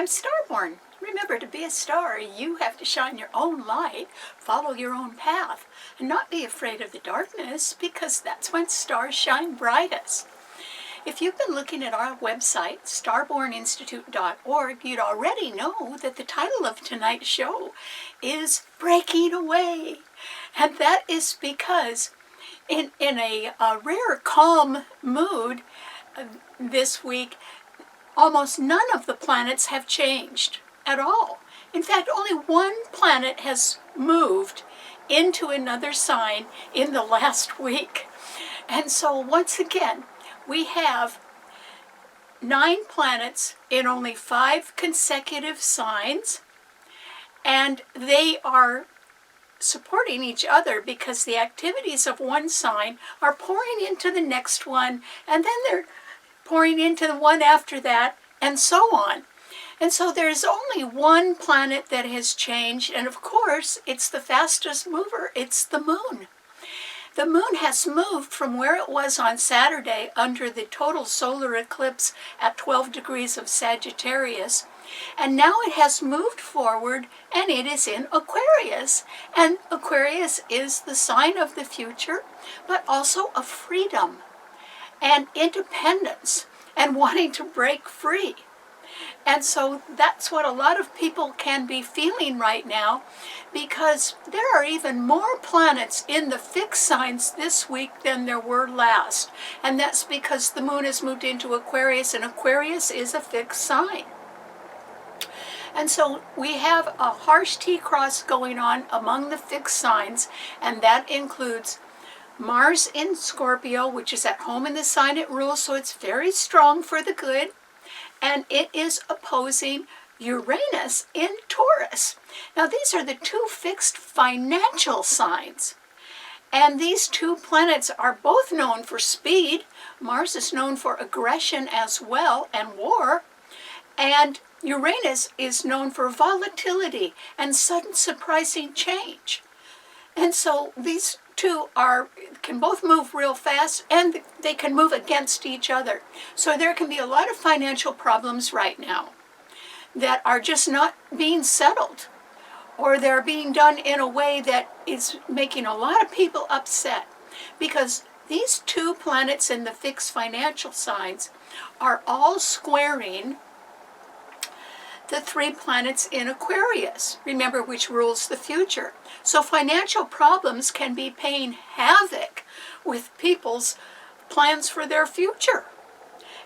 I'm Starborn. Remember, to be a star, you have to shine your own light, follow your own path, and not be afraid of the darkness, because that's when stars shine brightest. If you've been looking at our website, starborninstitute.org, you'd already know that the title of tonight's show is Breaking Away. And that is because in a rare calm mood this week, almost none of the planets have changed at all. In fact, only one planet has moved into another sign in the last week. And so once again, we have 9 planets in only 5 consecutive signs, and they are supporting each other because the activities of one sign are pouring into the next one, and then they're pouring into the one after that, and so on. And so there's only one planet that has changed, and of course, it's the fastest mover. It's the moon. The moon has moved from where it was on Saturday under the total solar eclipse at 12 degrees of Sagittarius, and now it has moved forward, and it is in Aquarius. And Aquarius is the sign of the future, but also of freedom and independence and wanting to break free. And so that's what a lot of people can be feeling right now, because there are even more planets in the fixed signs this week than there were last. And that's because the moon has moved into Aquarius, and Aquarius is a fixed sign. And so we have a harsh T-cross going on among the fixed signs, and that includes Mars in Scorpio, which is at home in the sign it rules, so it's very strong for the good. And it is opposing Uranus in Taurus. Now, these are the 2 fixed financial signs. And these 2 planets are both known for speed. Mars is known for aggression as well, and war. And Uranus is known for volatility and sudden surprising change. And so these 2 can both move real fast, and they can move against each other. So there can be a lot of financial problems right now that are just not being settled, or they're being done in a way that is making a lot of people upset, because these 2 planets in the fixed financial signs are all squaring the 3 planets in Aquarius, remember, which rules the future. So financial problems can be playing havoc with people's plans for their future.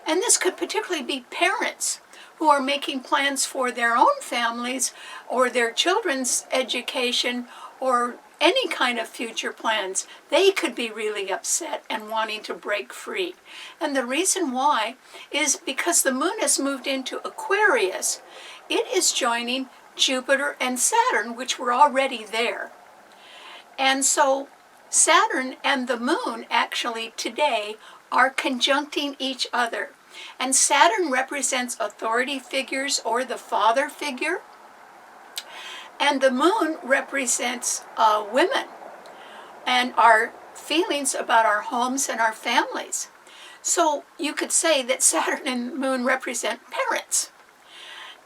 And this could particularly be parents who are making plans for their own families or their children's education or any kind of future plans. They could be really upset and wanting to break free. And the reason why is because the moon has moved into Aquarius. It is joining Jupiter and Saturn, which were already there. And so Saturn and the moon actually today are conjuncting each other. And Saturn represents authority figures or the father figure. And the moon represents women and our feelings about our homes and our families. So you could say that Saturn and the moon represent parents.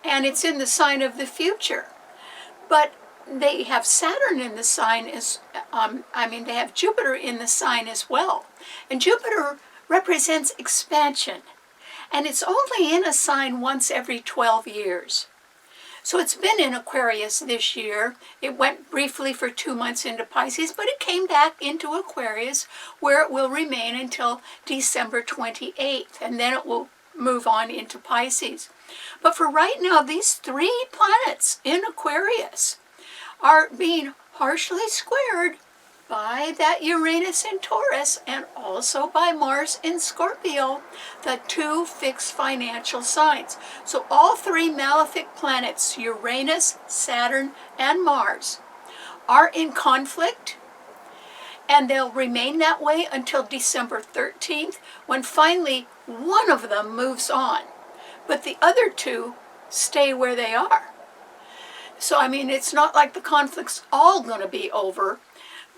And it's in the sign of the future. But they have Saturn in the sign they have Jupiter in the sign as well. And Jupiter represents expansion. And it's only in a sign once every 12 years. So it's been in Aquarius this year. It went briefly for 2 months into Pisces, but it came back into Aquarius, where it will remain until December 28th, and then it will move on into Pisces. But for right now, these 3 planets in Aquarius are being harshly squared by that Uranus in Taurus and also by Mars in Scorpio, the 2 fixed financial signs. So all 3 malefic planets, Uranus, Saturn, and Mars, are in conflict, and they'll remain that way until December 13th, when finally one of them moves on. But the other 2 stay where they are. So, it's not like the conflict's all going to be over.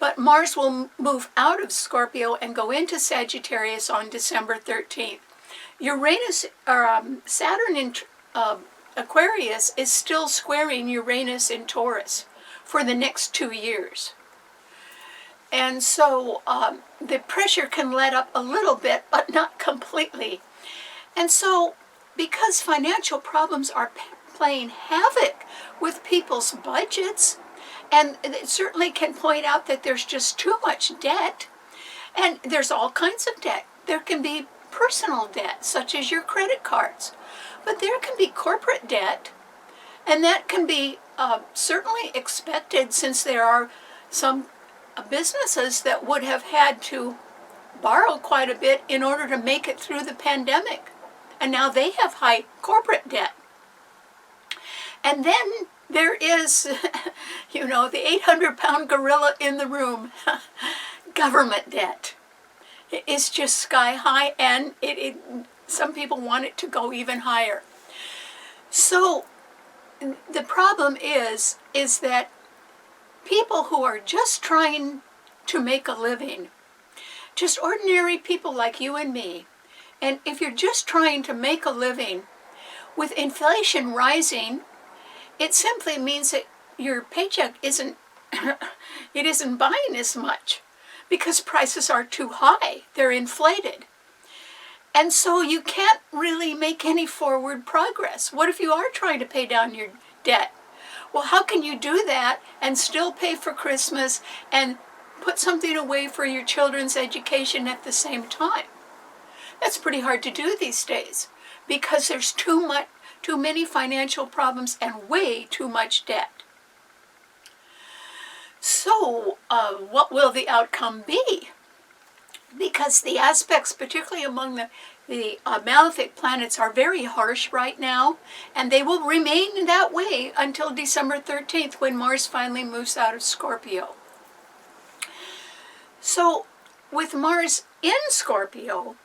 But Mars will move out of Scorpio and go into Sagittarius on December 13th. Saturn in Aquarius is still squaring Uranus in Taurus for the next 2 years. And so the pressure can let up a little bit, but not completely. And so because financial problems are playing havoc with people's budgets, and it certainly can point out that there's just too much debt, and there's all kinds of debt. There can be personal debt, such as your credit cards, but there can be corporate debt, and that can be certainly expected, since there are some businesses that would have had to borrow quite a bit in order to make it through the pandemic, and now they have high corporate debt. And then there is, the 800-pound gorilla in the room, government debt. It is just sky high, and some people want it to go even higher. So the problem is that people who are just trying to make a living, just ordinary people like you and me, and if you're just trying to make a living, with inflation rising, it simply means that your paycheck isn't buying as much, because prices are too high. They're inflated. And so you can't really make any forward progress. What if you are trying to pay down your debt? Well, how can you do that and still pay for Christmas and put something away for your children's education at the same time? That's pretty hard to do these days, because there's too many financial problems and way too much debt. So what will the outcome be? Because the aspects, particularly among the malefic planets, are very harsh right now, and they will remain that way until December 13th, when Mars finally moves out of Scorpio. So with Mars in Scorpio,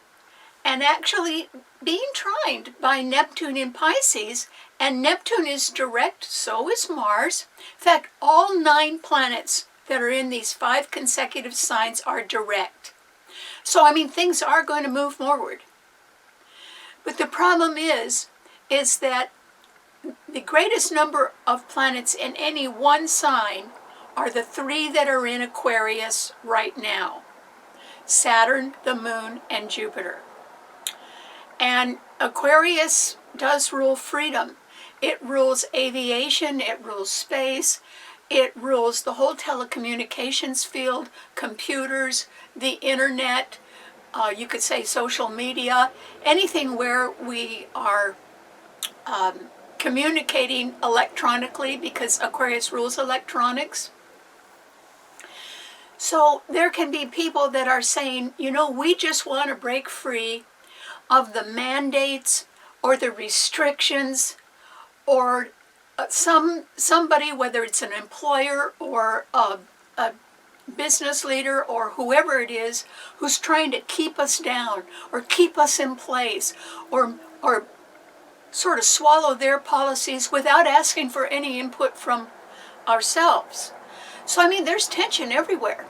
and actually being trined by Neptune in Pisces, and Neptune is direct, so is Mars. In fact, all 9 planets that are in these 5 consecutive signs are direct. So, things are going to move forward. But the problem is that the greatest number of planets in any one sign are the 3 that are in Aquarius right now: Saturn, the Moon, and Jupiter. And Aquarius does rule freedom. It rules aviation, it rules space, it rules the whole telecommunications field, computers, the internet, you could say social media, anything where we are communicating electronically, because Aquarius rules electronics. So there can be people that are saying, we just want to break free of the mandates or the restrictions, or somebody, whether it's an employer or a business leader or whoever it is, who's trying to keep us down or keep us in place, or sort of swallow their policies without asking for any input from ourselves. So there's tension everywhere.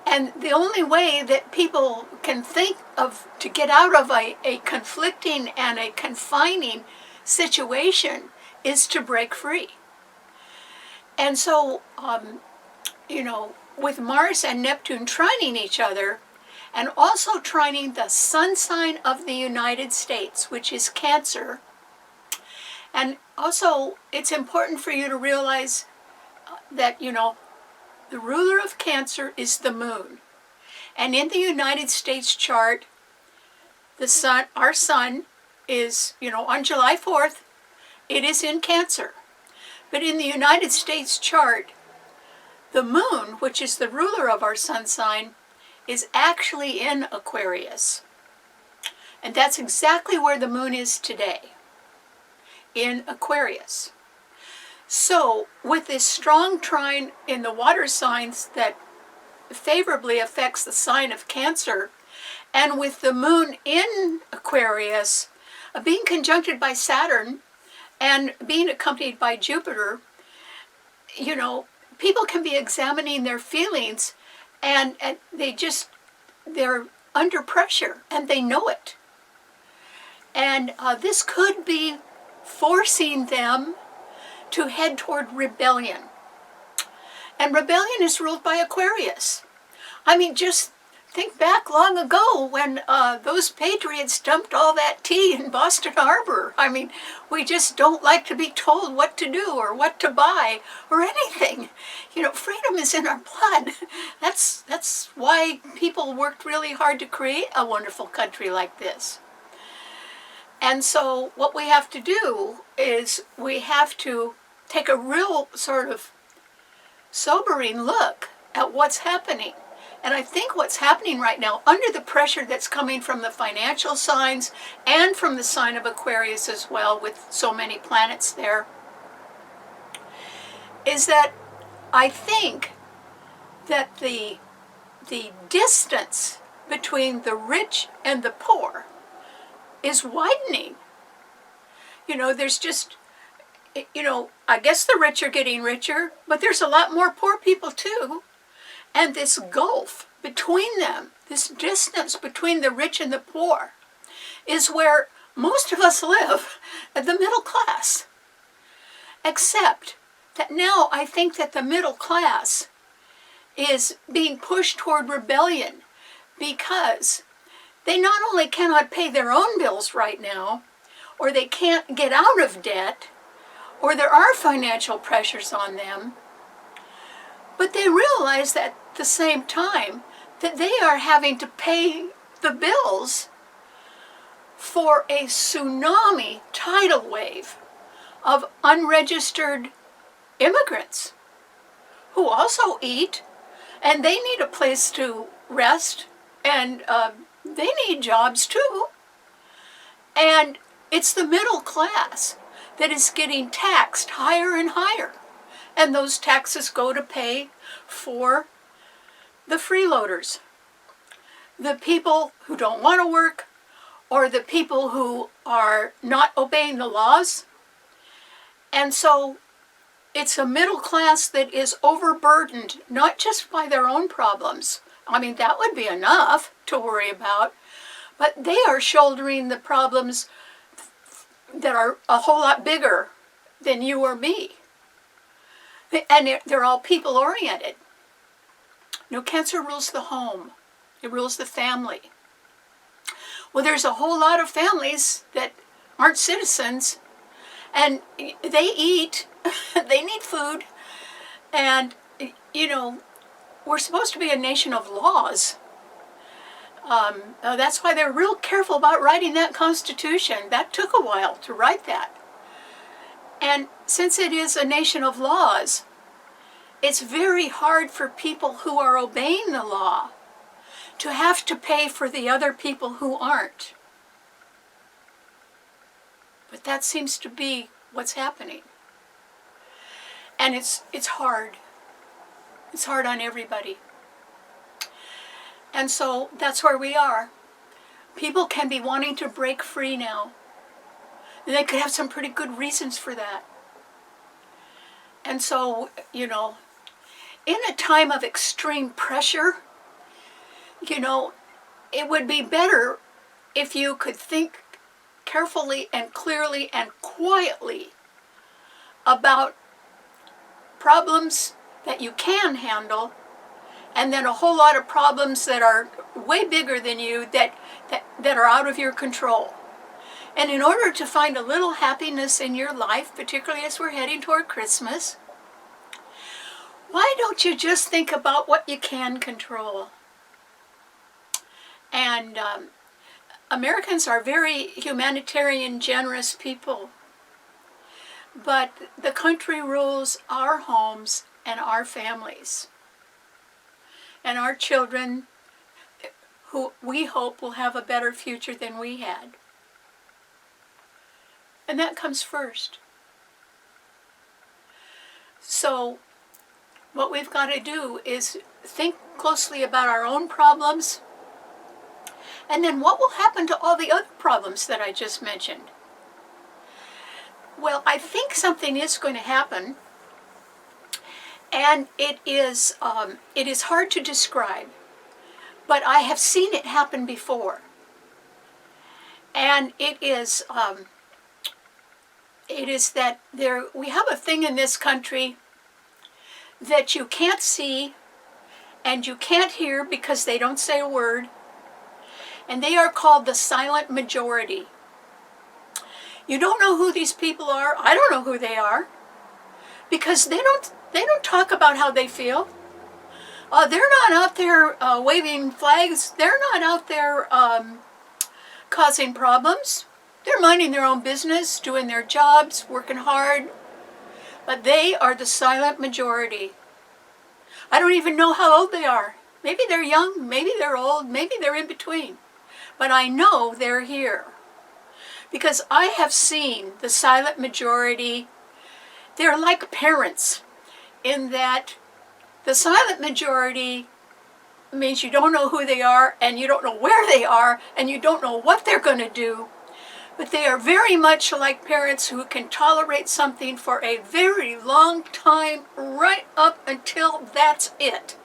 And the only way that people can think of to get out of a conflicting and a confining situation is to break free. And so, with Mars and Neptune trining each other, and also trining the sun sign of the United States, which is Cancer, and also it's important for you to realize that, the ruler of Cancer is the Moon. And in the United States chart, the sun, our sun, is, on July 4th, it is in Cancer. But in the United States chart, the Moon, which is the ruler of our sun sign, is actually in Aquarius. And that's exactly where the Moon is today, in Aquarius. So, with this strong trine in the water signs that favorably affects the sign of Cancer, and with the Moon in Aquarius being conjuncted by Saturn and being accompanied by Jupiter, people can be examining their feelings, and they're under pressure, and they know it. And this could be forcing them to head toward rebellion. And rebellion is ruled by Aquarius. I mean, just think back long ago when those patriots dumped all that tea in Boston Harbor. I mean, we just don't like to be told what to do or what to buy or anything. You know, freedom is in our blood. That's why people worked really hard to create a wonderful country like this. And so what we have to do is we have to take a real sort of sobering look at what's happening. And I think what's happening right now, under the pressure that's coming from the financial signs and from the sign of Aquarius as well, with so many planets there, is that I think that the distance between the rich and the poor is widening. You know, there's just, you know, I guess the rich are getting richer, but there's a lot more poor people too. And this gulf between them, this distance between the rich and the poor, is where most of us live, the middle class. Except that now I think that the middle class is being pushed toward rebellion because they not only cannot pay their own bills right now, or they can't get out of debt, or there are financial pressures on them, but they realize that at the same time that they are having to pay the bills for a tsunami tidal wave of unregistered immigrants who also eat, and they need a place to rest, and they need jobs too. And it's the middle class that is getting taxed higher and higher. And those taxes go to pay for the freeloaders, the people who don't want to work, or the people who are not obeying the laws. And so it's a middle class that is overburdened, not just by their own problems. I mean, that would be enough to worry about, but they are shouldering the problems that are a whole lot bigger than you or me. And they're all people-oriented. No, Cancer rules the home. It rules the family. Well, there's a whole lot of families that aren't citizens, and they eat, they need food, and, you know, we're supposed to be a nation of laws. That's why they're real careful about writing that Constitution. That took a while to write that. And since it is a nation of laws, it's very hard for people who are obeying the law to have to pay for the other people who aren't. But that seems to be what's happening. And it's hard. It's hard on everybody. And so that's where we are. People can be wanting to break free now. And they could have some pretty good reasons for that. And so, you know, in a time of extreme pressure, you know, it would be better if you could think carefully and clearly and quietly about problems that you can handle, and then a whole lot of problems that are way bigger than you that are out of your control. And in order to find a little happiness in your life, particularly as we're heading toward Christmas, why don't you just think about what you can control? And Americans are very humanitarian, generous people. But the country rules our homes and our families. And our children, who we hope will have a better future than we had. And that comes first. So what we've got to do is think closely about our own problems, and then what will happen to all the other problems that I just mentioned. Well, I think something is going to happen, and it is hard to describe, but I have seen it happen before. And it is it is that we have a thing in this country that you can't see and you can't hear because they don't say a word, and they are called the silent majority. You don't know who these people are. I don't know who they are, because they don't talk about how they feel. They're not out there waving flags. They're not out there causing problems. They're minding their own business, doing their jobs, working hard. But they are the silent majority. I don't even know how old they are. Maybe they're young, maybe they're old, maybe they're in between. But I know they're here. Because I have seen the silent majority. They're like parents in that the silent majority means you don't know who they are, and you don't know where they are, and you don't know what they're going to do. But they are very much like parents who can tolerate something for a very long time, right up until that's it.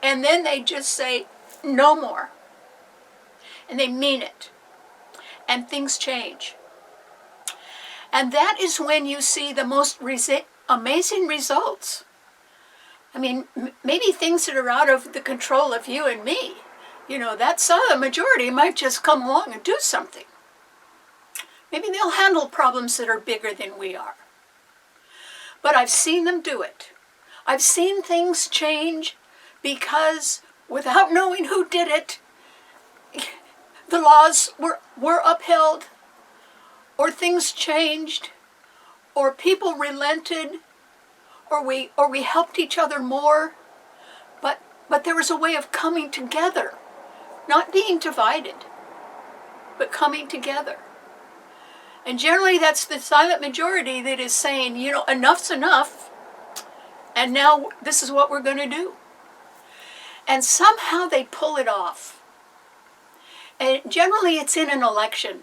And then they just say, no more. And they mean it. And things change. And that is when you see the most amazing results. I mean, maybe things that are out of the control of you and me. You know, that silent majority might just come along and do something. Maybe they'll handle problems that are bigger than we are. But I've seen them do it. I've seen things change because without knowing who did it, the laws were upheld, or things changed, or people relented, or we helped each other more. But there was a way of coming together, not being divided, but coming together. And generally that's the silent majority that is saying, you know, enough's enough, and now this is what we're going to do. And somehow they pull it off. And generally it's in an election.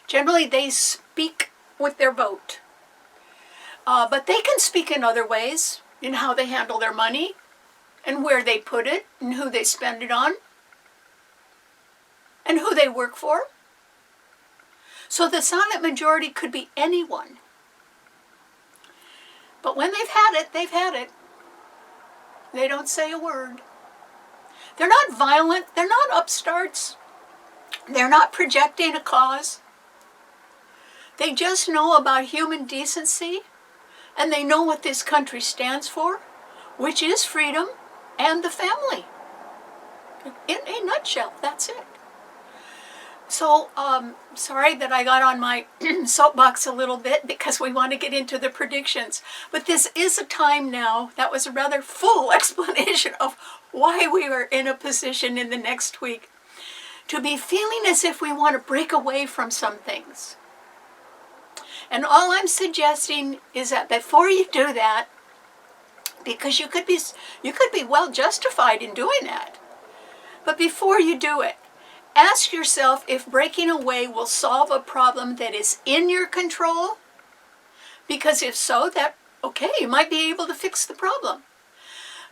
Generally they speak with their vote. But they can speak in other ways, in how they handle their money, and where they put it, and who they spend it on, and who they work for. So the silent majority could be anyone. But when they've had it, they've had it. They don't say a word. They're not violent. They're not upstarts. They're not projecting a cause. They just know about human decency, and they know what this country stands for, which is freedom and the family. In a nutshell, that's it. So, sorry that I got on my soapbox a little bit because we want to get into the predictions. But this is a time now, that was a rather full explanation of why we are in a position in the next week to be feeling as if we want to break away from some things. And all I'm suggesting is that before you do that, because you could be well justified in doing that, but before you do it, ask yourself if breaking away will solve a problem that is in your control. Because if so, okay, you might be able to fix the problem.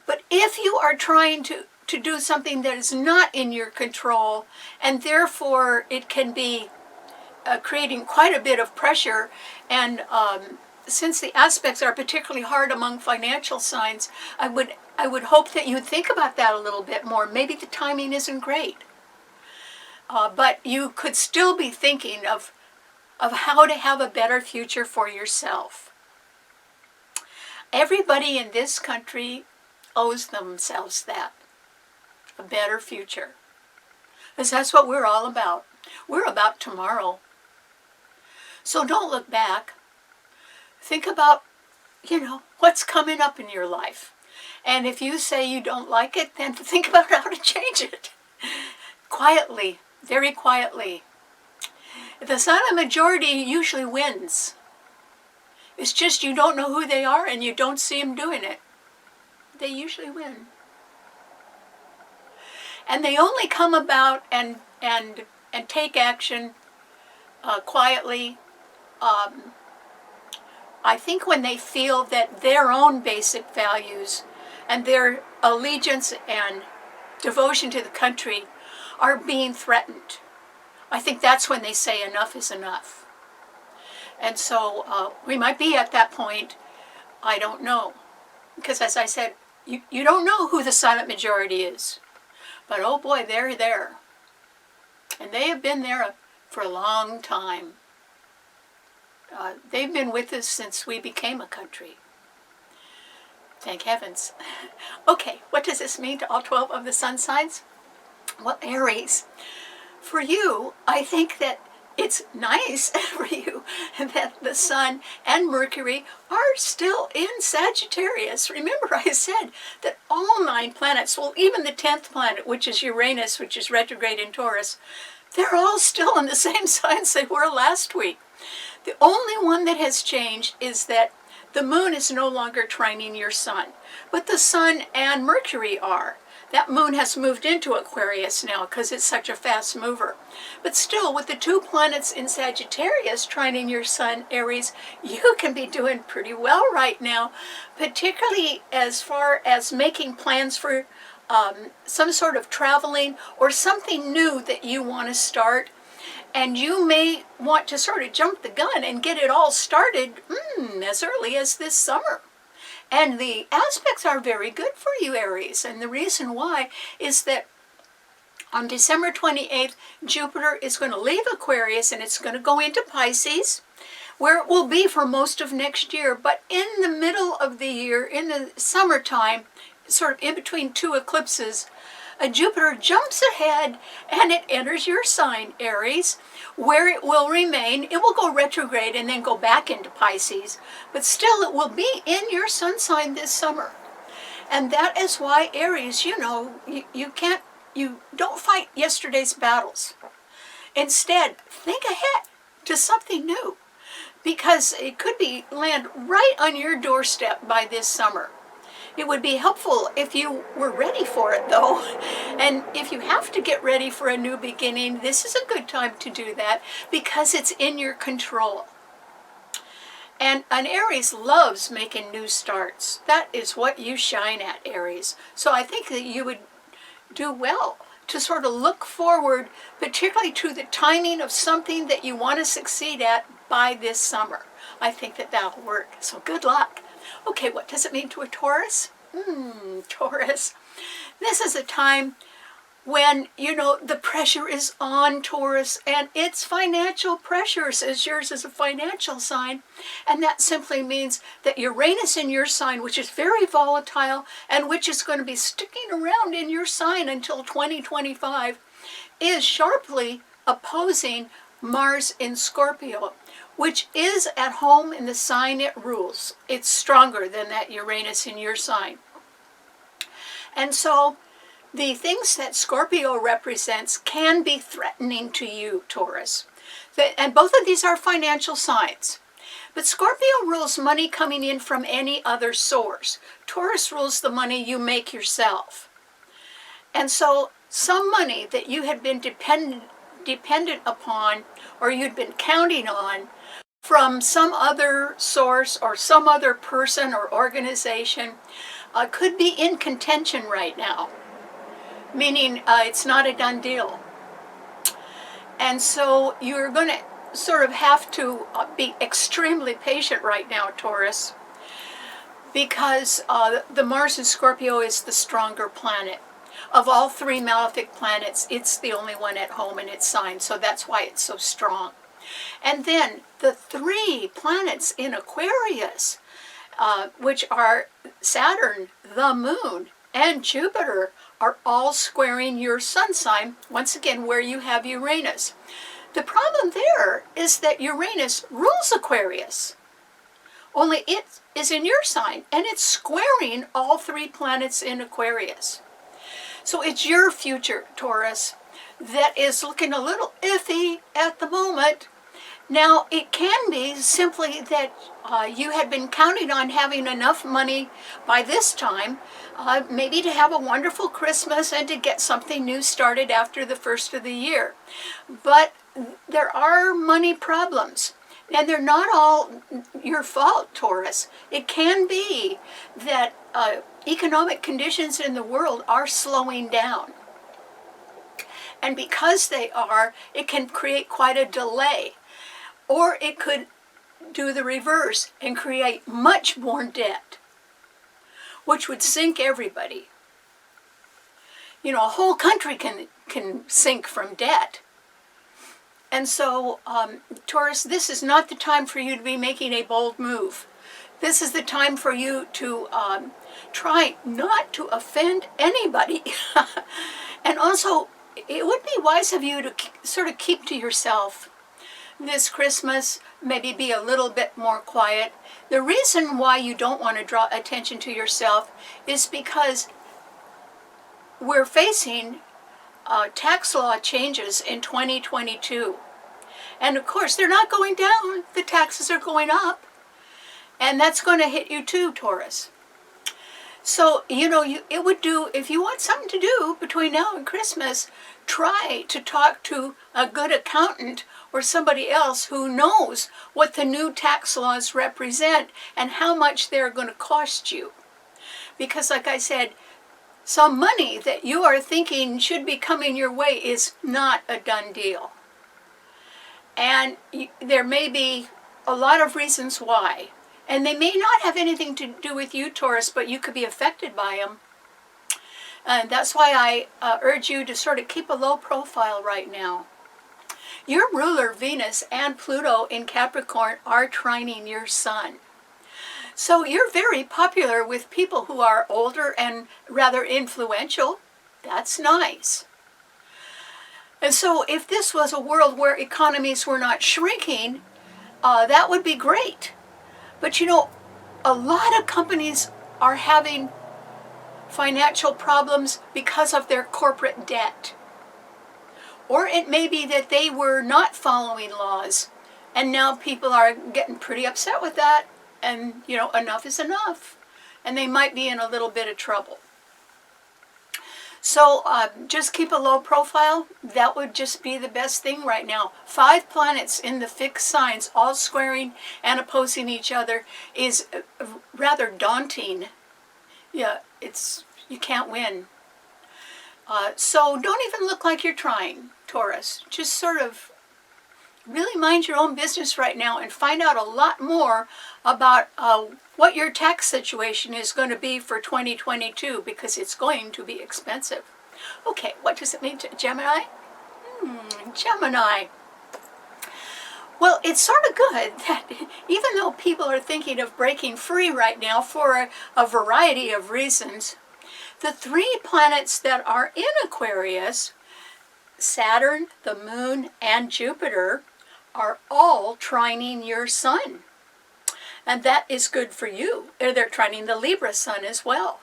But if you are trying to do something that is not in your control, and therefore it can be creating quite a bit of pressure, and since the aspects are particularly hard among financial signs, I would hope that you'd think about that a little bit more. Maybe the timing isn't great. But you could still be thinking of how to have a better future for yourself. Everybody in this country owes themselves that, a better future. Because that's what we're all about. We're about tomorrow. So don't look back. Think about, what's coming up in your life. And if you say you don't like it, then think about how to change it. Quietly. Very quietly. The silent majority usually wins. It's just you don't know who they are and you don't see them doing it. They usually win. And they only come about and take action quietly. I think when they feel that their own basic values and their allegiance and devotion to the country are being threatened. I think that's when they say enough is enough. And so we might be at that point. I don't know. Because as I said, you don't know who the silent majority is. But oh boy, they're there. And they have been there for a long time. They've been with us since we became a country. Thank heavens. Okay, what does this mean to all 12 of the sun signs? Well, Aries, for you, I think that it's nice for you that the Sun and Mercury are still in Sagittarius. Remember, I said that all 9 planets, well, even the 10th planet, which is Uranus, which is retrograde in Taurus, they're all still in the same signs they were last week. The only one that has changed is that the moon is no longer trining your sun, but the Sun and Mercury are. That moon has moved into Aquarius now because it's such a fast mover. But still, with the 2 planets in Sagittarius trining your sun, Aries, you can be doing pretty well right now, particularly as far as making plans for some sort of traveling or something new that you want to start. And you may want to sort of jump the gun and get it all started as early as this summer. And the aspects are very good for you, Aries. And the reason why is that on December 28th, Jupiter is going to leave Aquarius and it's going to go into Pisces, where it will be for most of next year. But in the middle of the year, in the summertime, sort of in between 2 eclipses, Jupiter jumps ahead and it enters your sign, Aries, where it will remain. It will go retrograde and then go back into Pisces, but still it will be in your sun sign this summer. And that is why, Aries, you don't fight yesterday's battles. Instead, think ahead to something new, because it could be land right on your doorstep by this summer. It would be helpful if you were ready for it, though. And if you have to get ready for a new beginning, this is a good time to do that because it's in your control. And an Aries loves making new starts. That is what you shine at, Aries. So I think that you would do well to sort of look forward, particularly to the timing of something that you want to succeed at by this summer. I think that that'll work. So good luck. Okay, what does it mean to a Taurus? Taurus. This is a time when, the pressure is on Taurus, and it's financial pressures, as yours is a financial sign. And that simply means that Uranus in your sign, which is very volatile and which is going to be sticking around in your sign until 2025, is sharply opposing Mars in Scorpio, which is at home in the sign it rules. It's stronger than that Uranus in your sign. And so the things that Scorpio represents can be threatening to you, Taurus. And both of these are financial signs. But Scorpio rules money coming in from any other source. Taurus rules the money you make yourself. And so some money that you had been dependent upon, or you'd been counting on, from some other source or some other person or organization could be in contention right now, meaning it's not a done deal. And so you're going to sort of have to be extremely patient right now, Taurus, because the Mars in Scorpio is the stronger planet. Of all 3 malefic planets, it's the only one at home in its sign, so that's why it's so strong. And then the 3 planets in Aquarius, which are Saturn, the moon, and Jupiter, are all squaring your sun sign, once again where you have Uranus. The problem there is that Uranus rules Aquarius, only it is in your sign, and it's squaring all 3 planets in Aquarius. So it's your future, Taurus, that is looking a little iffy at the moment. Now, it can be simply that you had been counting on having enough money by this time, maybe to have a wonderful Christmas and to get something new started after the first of the year. But there are money problems, and they're not all your fault, Taurus. It can be that economic conditions in the world are slowing down. And because they are, it can create quite a delay. Or it could do the reverse and create much more debt, which would sink everybody. You know, a whole country can sink from debt. And so, Taurus, this is not the time for you to be making a bold move. This is the time for you to try not to offend anybody. And also, it would be wise of you to sort of keep to yourself this Christmas, maybe be a little bit more quiet. The reason why you don't want to draw attention to yourself is because we're facing tax law changes in 2022. And of course, they're not going down. The taxes are going up. And that's going to hit you too, Taurus. So, you know, it would do, if you want something to do between now and Christmas, try to talk to a good accountant or somebody else who knows what the new tax laws represent and how much they're going to cost you. Because like I said, some money that you are thinking should be coming your way is not a done deal. And there may be a lot of reasons why. And they may not have anything to do with you, Taurus, but you could be affected by them. And that's why I urge you to sort of keep a low profile right now. Your ruler, Venus, and Pluto in Capricorn are trining your sun. So you're very popular with people who are older and rather influential. That's nice. And so if this was a world where economies were not shrinking, that would be great. But you know, a lot of companies are having financial problems because of their corporate debt. Or it may be that they were not following laws, and now people are getting pretty upset with that, and you know, enough is enough, and they might be in a little bit of trouble. So just keep a low profile. That would just be the best thing right now. 5 planets in the fixed signs, all squaring and opposing each other, is rather daunting. Yeah, you can't win. So don't even look like you're trying, Taurus. Just sort of really mind your own business right now and find out a lot more about what your tax situation is going to be for 2022, because it's going to be expensive. Okay, what does it mean to Gemini? Gemini. Well, it's sort of good that even though people are thinking of breaking free right now for a variety of reasons, the 3 planets that are in Aquarius, Saturn, the Moon, and Jupiter, are all trining your sun. And that is good for you. They're trining the Libra sun as well.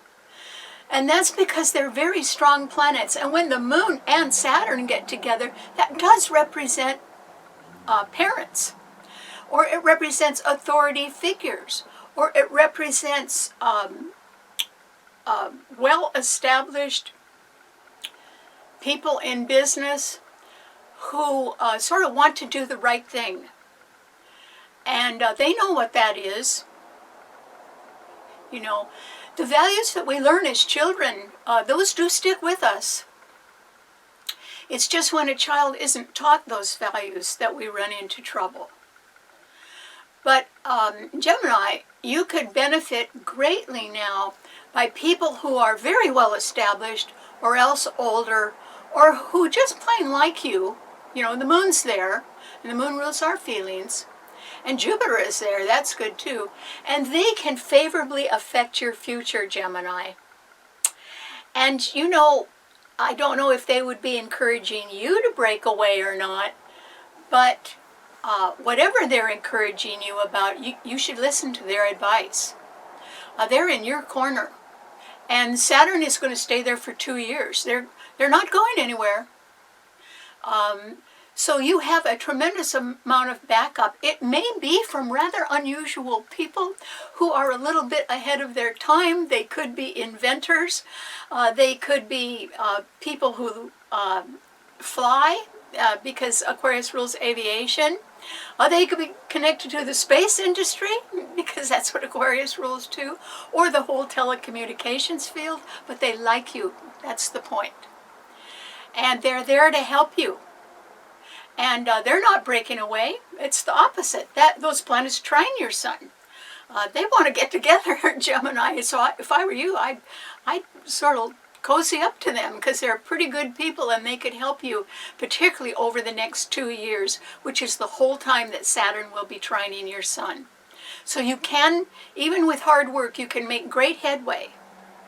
And that's because they're very strong planets. And when the Moon and Saturn get together, that does represent parents. Or it represents authority figures. Or it represents well-established people in business who sort of want to do the right thing. And they know what that is. You know, the values that we learn as children, those do stick with us. It's just when a child isn't taught those values that we run into trouble. But Gemini, you could benefit greatly now by people who are very well established, or else older, or who just plain like you. You know, the Moon's there, and the Moon rules our feelings. And Jupiter is there, that's good too. And they can favorably affect your future, Gemini. And you know, I don't know if they would be encouraging you to break away or not, but whatever they're encouraging you about, you should listen to their advice. They're in your corner. And Saturn is going to stay there for 2 years. They're not going anywhere. So you have a tremendous amount of backup. It may be from rather unusual people who are a little bit ahead of their time. They could be inventors. They could be people who fly, because Aquarius rules aviation. They could be connected to the space industry, because that's what Aquarius rules too, or the whole telecommunications field, but they like you. That's the point. And they're there to help you. And they're not breaking away. It's the opposite. Those planets trine your sun. They want to get together, Gemini. So if I were you, I'd sort of cozy up to them, because they're pretty good people and they could help you, particularly over the next 2 years, which is the whole time that Saturn will be trining your sun. So you can, even with hard work, you can make great headway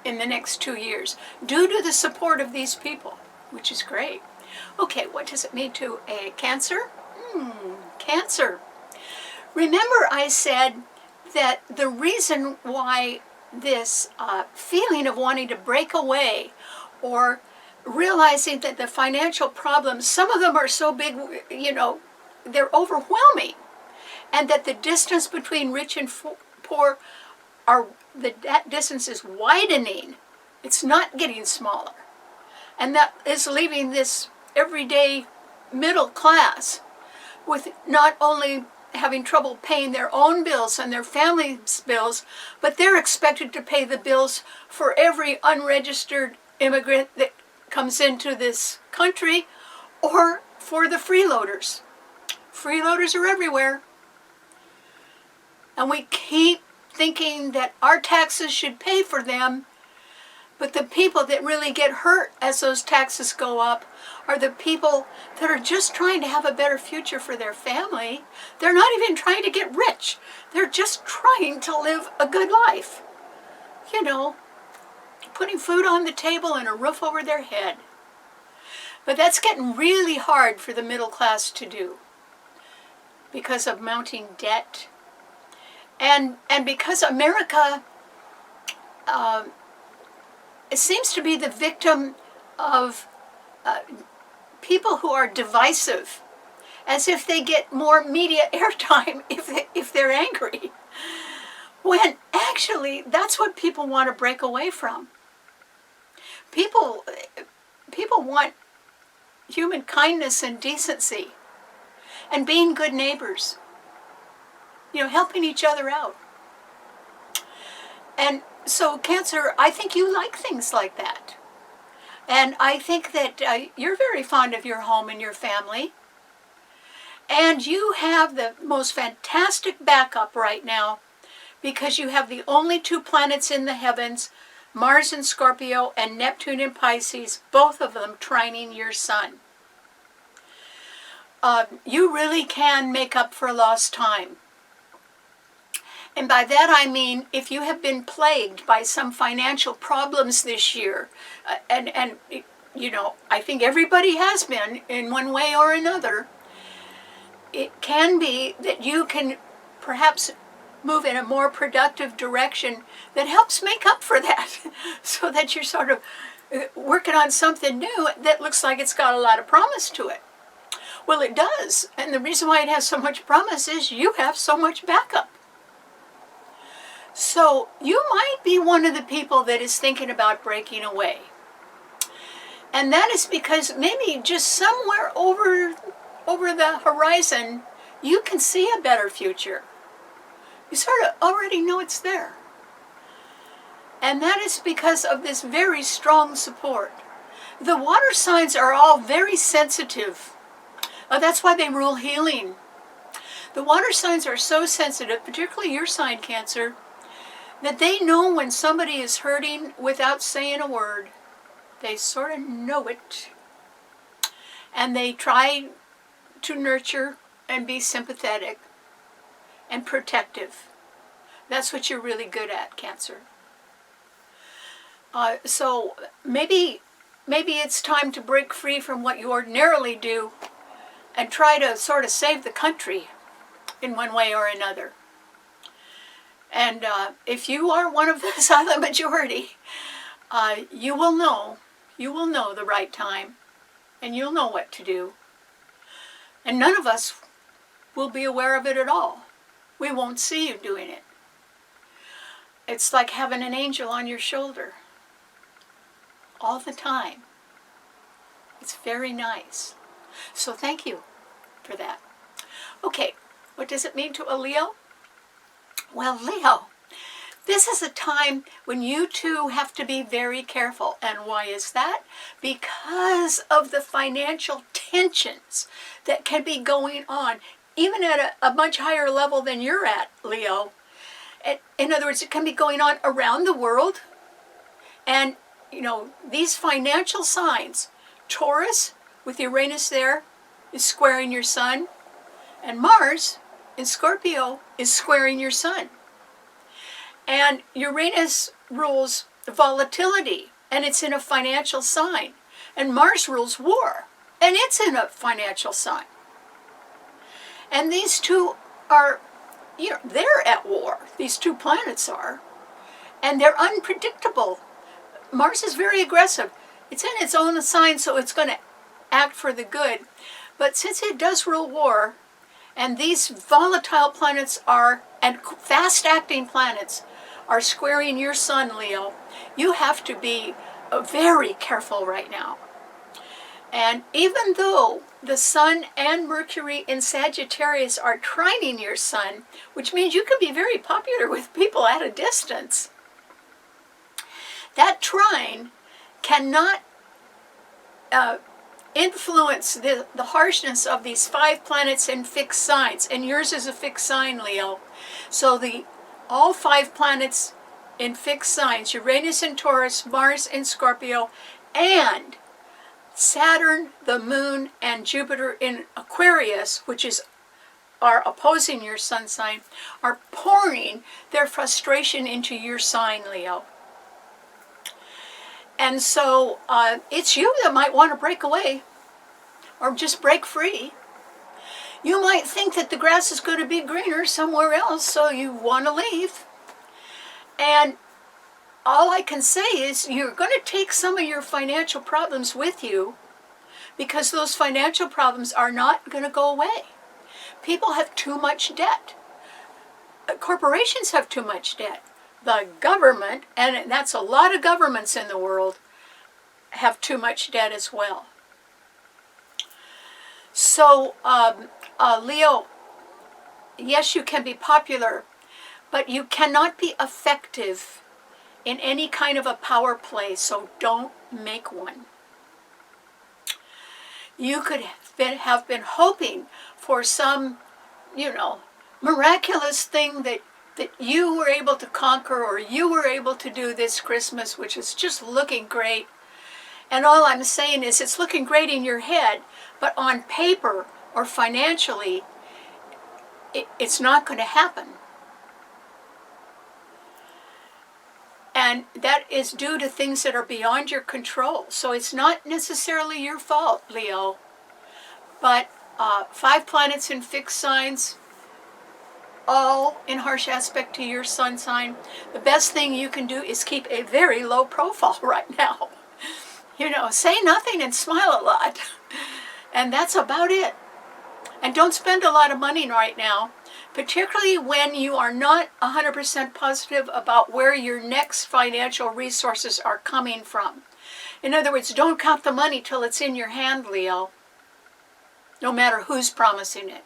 in the next 2 years due to the support of these people, which is great. Okay, what does it mean to a Cancer? Cancer. Remember I said that the reason why this feeling of wanting to break away, or realizing that the financial problems, some of them are so big, they're overwhelming, and that the distance between rich and poor that distance is widening. It's not getting smaller. And that is leaving this everyday middle class with not only having trouble paying their own bills and their family's bills, but they're expected to pay the bills for every unregistered immigrant that comes into this country, or for the freeloaders. Freeloaders are everywhere. And we keep thinking that our taxes should pay for them, but the people that really get hurt as those taxes go up are the people that are just trying to have a better future for their family. They're not even trying to get rich. They're just trying to live a good life. Putting food on the table and a roof over their head. But that's getting really hard for the middle class to do because of mounting debt. And because America it seems to be the victim of people who are divisive, as if they get more media airtime if they're angry, when actually that's what people want to break away from. People want human kindness and decency and being good neighbors, helping each other out. And so, Cancer, I think you like things like that. And I think that you're very fond of your home and your family. And you have the most fantastic backup right now, because you have the only 2 planets in the heavens, Mars in Scorpio and Neptune in Pisces, both of them trining your sun. You really can make up for lost time. And by that I mean, if you have been plagued by some financial problems this year, and I think everybody has been in one way or another, it can be that you can perhaps move in a more productive direction that helps make up for that, so that you're sort of working on something new that looks like it's got a lot of promise to it. Well, it does, and the reason why it has so much promise is you have so much backup. So you might be one of the people that is thinking about breaking away. And that is because maybe just somewhere over the horizon, you can see a better future. You sort of already know it's there. And that is because of this very strong support. The water signs are all very sensitive. That's why they rule healing. The water signs are so sensitive, particularly your sign, Cancer, that they know when somebody is hurting without saying a word. They sort of know it. And they try to nurture and be sympathetic and protective. That's what you're really good at, Cancer. So maybe it's time to break free from what you ordinarily do and try to sort of save the country in one way or another. And if you are one of the silent majority, you will know the right time, and you'll know what to do. And none of us will be aware of it at all. We won't see you doing it. It's like having an angel on your shoulder all the time. It's very nice. So thank you for that. Okay, what does it mean to a Leo? Well, Leo, this is a time when you too have to be very careful. And why is that? Because of the financial tensions that can be going on, even at a much higher level than you're at, Leo. In other words, it can be going on around the world. And, these financial signs, Taurus with Uranus there is squaring your sun, and Mars in Scorpio is squaring your sun. And Uranus rules volatility, and it's in a financial sign. And Mars rules war, and it's in a financial sign. And these two are, they're at war. These two planets are. And they're unpredictable. Mars is very aggressive. It's in its own sign, so it's going to act for the good. But since it does rule war, and these volatile planets and fast-acting planets are squaring your sun, Leo, you have to be very careful right now. And even though the sun and Mercury in Sagittarius are trining your sun, which means you can be very popular with people at a distance, that trine cannot influence the harshness of these 5 planets in fixed signs. And yours is a fixed sign, Leo. So all 5 planets in fixed signs, Uranus in Taurus, Mars in Scorpio, and Saturn, the Moon, and Jupiter in Aquarius, which are opposing your sun sign, are pouring their frustration into your sign, Leo. And so it's you that might want to break away or just break free. You might think that the grass is going to be greener somewhere else, so you want to leave. And all I can say is you're going to take some of your financial problems with you, because those financial problems are not going to go away. People have too much debt. Corporations have too much debt. The government, and that's a lot of governments in the world, have too much debt as well. So, Leo, yes, you can be popular, but you cannot be effective in any kind of a power play, so don't make one. You could have been hoping for some, miraculous thing that you were able to conquer, or you were able to do this Christmas, which is just looking great. And all I'm saying is it's looking great in your head, but on paper or financially, it's not going to happen. And that is due to things that are beyond your control. So it's not necessarily your fault, Leo. But 5 planets in fixed signs, all in harsh aspect to your sun sign. The best thing you can do is keep a very low profile right now. Say nothing and smile a lot. And that's about it. And don't spend a lot of money right now, particularly when you are not 100% positive about where your next financial resources are coming from. In other words, don't count the money till it's in your hand, Leo, no matter who's promising it.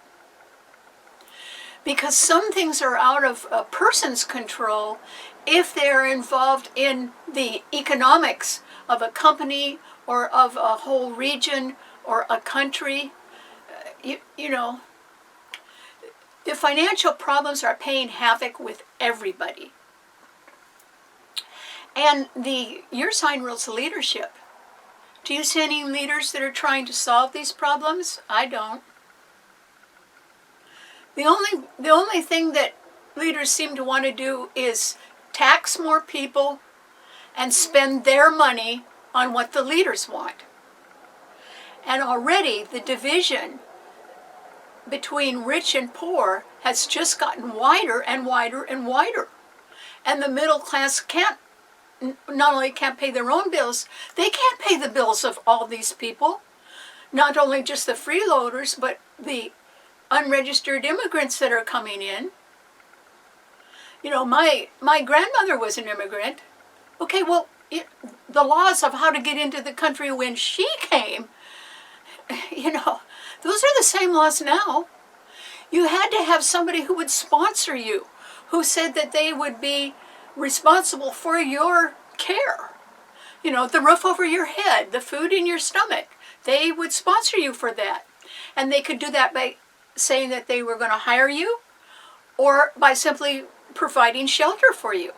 Because some things are out of a person's control if they're involved in the economics of a company or of a whole region or a country. The financial problems are playing havoc with everybody. And your sign rules leadership. Do you see any leaders that are trying to solve these problems? I don't. The only thing that leaders seem to want to do is tax more people and spend their money on what the leaders want. And already the division between rich and poor has just gotten wider and wider and wider. And the middle class not only can't pay their own bills, they can't pay the bills of all these people. Not only just the freeloaders, but the unregistered immigrants that are coming in. My grandmother was an immigrant. Okay, well, the laws of how to get into the country when she came, those are the same laws now. You had to have somebody who would sponsor you, who said that they would be responsible for your care. The roof over your head, the food in your stomach, they would sponsor you for that. And they could do that by saying that they were going to hire you, or by simply providing shelter for you.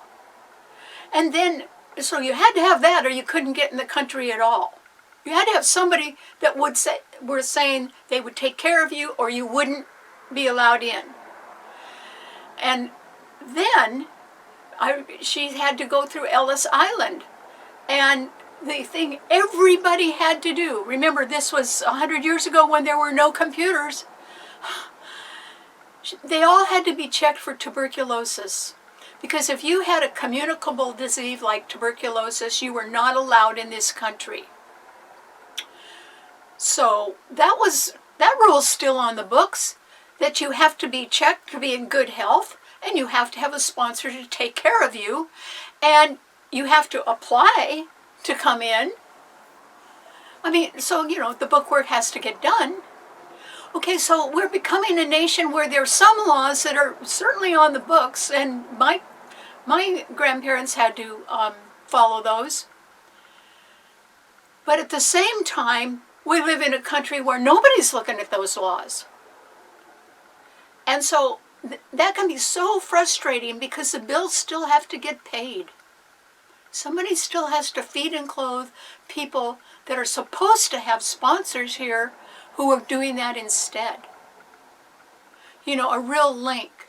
And then, so you had to have that or you couldn't get in the country at all. You had to have somebody that were saying they would take care of you or you wouldn't be allowed in. And then she had to go through Ellis Island. And the thing everybody had to do, remember this was 100 years ago when there were no computers, they all had to be checked for tuberculosis. Because if you had a communicable disease like tuberculosis, you were not allowed in this country. So that rule's still on the books, that you have to be checked to be in good health, and you have to have a sponsor to take care of you, and you have to apply to come in. I mean, so, the bookwork has to get done. Okay, so we're becoming a nation where there's some laws that are certainly on the books, and my grandparents had to follow those. But at the same time, we live in a country where nobody's looking at those laws. And so that can be so frustrating because the bills still have to get paid. Somebody still has to feed and clothe people that are supposed to have sponsors here who are doing that instead. A real link.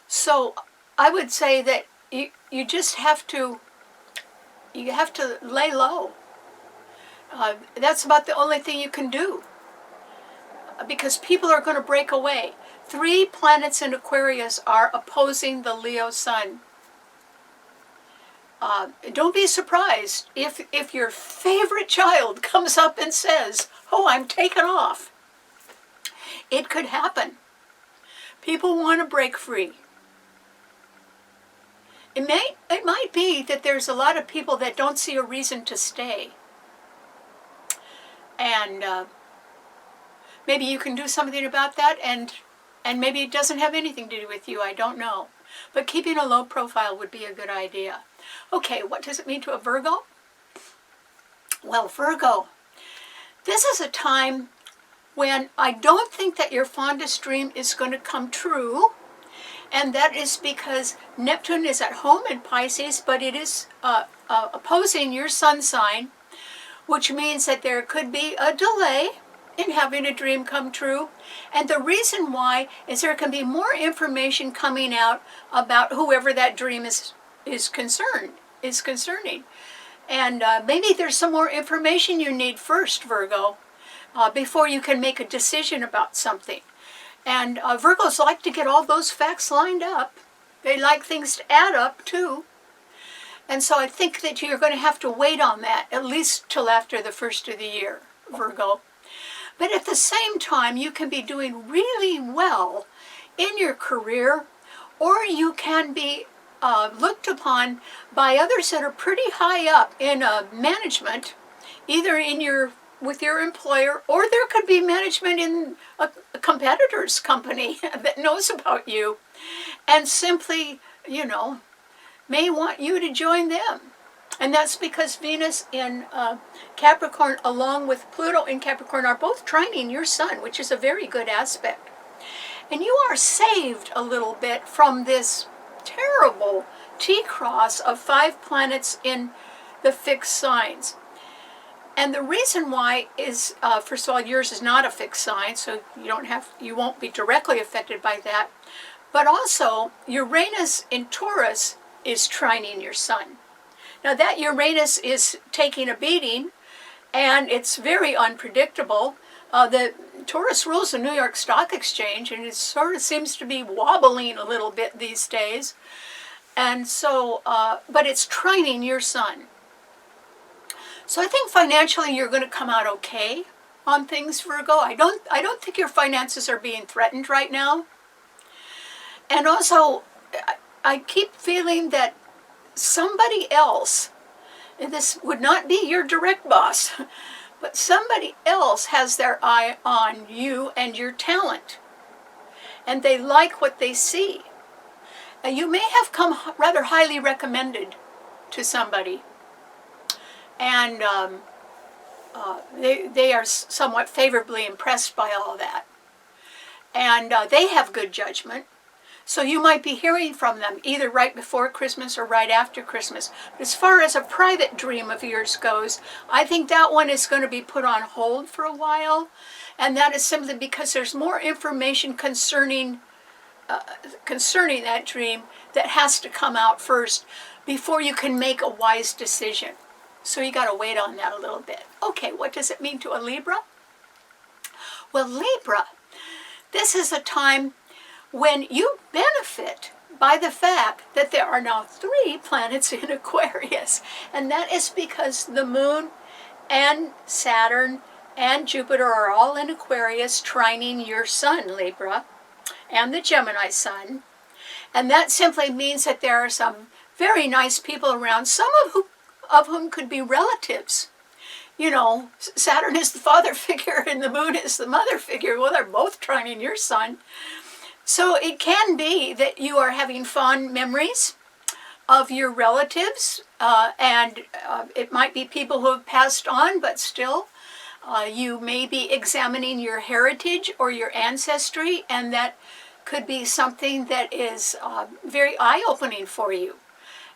So I would say that you just have to lay low. That's about the only thing you can do. Because people are going to break away. 3 planets in Aquarius are opposing the Leo sun. Don't be surprised if your favorite child comes up and says, "Oh, I'm taken off." It could happen. People want to break free. It might be that there's a lot of people that don't see a reason to stay. And maybe you can do something about that, and maybe it doesn't have anything to do with you. I don't know. But keeping a low profile would be a good idea. Okay, what does it mean to a Virgo? Well, Virgo, this is a time when I don't think that your fondest dream is going to come true. And that is because Neptune is at home in Pisces, but it is opposing your sun sign, which means that there could be a delay in having a dream come true. And the reason why is there can be more information coming out about whoever that dream is concerning. And maybe there's some more information you need first, Virgo, before you can make a decision about something. And Virgos like to get all those facts lined up. They like things to add up, too. And so I think that you're going to have to wait on that, at least till after the first of the year, Virgo. But at the same time, you can be doing really well in your career, or you can be looked upon by others that are pretty high up in management, either with your employer, or there could be management in a competitor's company that knows about you and simply, may want you to join them. And that's because Venus in Capricorn, along with Pluto in Capricorn, are both trining your sun, which is a very good aspect. And you are saved a little bit from this terrible T-cross of 5 planets in the fixed signs. And the reason why is, first of all, yours is not a fixed sign, so you won't be directly affected by that. But also, Uranus in Taurus is trining your sun. Now that Uranus is taking a beating, and it's very unpredictable. The Taurus rules the New York Stock Exchange, and it sort of seems to be wobbling a little bit these days. And so, but it's trining your sun. So I think financially you're going to come out okay on things, Virgo. I don't think your finances are being threatened right now. And also, I keep feeling that somebody else, and this would not be your direct boss, but somebody else has their eye on you and your talent. And they like what they see. And you may have come rather highly recommended to somebody. And they are somewhat favorably impressed by all that. And they have good judgment. So you might be hearing from them either right before Christmas or right after Christmas. But as far as a private dream of yours goes, I think that one is going to be put on hold for a while. And that is simply because there's more information concerning that dream that has to come out first before you can make a wise decision. So you got to wait on that a little bit. Okay, what does it mean to a Libra? Well, Libra, this is a time when you benefit by the fact that there are now 3 planets in Aquarius. And that is because the Moon and Saturn and Jupiter are all in Aquarius, trining your Sun, Libra, and the Gemini Sun. And that simply means that there are some very nice people around, some of whom could be relatives. You know, Saturn is the father figure and the Moon is the mother figure. Well, they're both trining your Sun. So it can be that you are having fond memories of your relatives, and it might be people who have passed on, but still you may be examining your heritage or your ancestry, and that could be something that is very eye-opening for you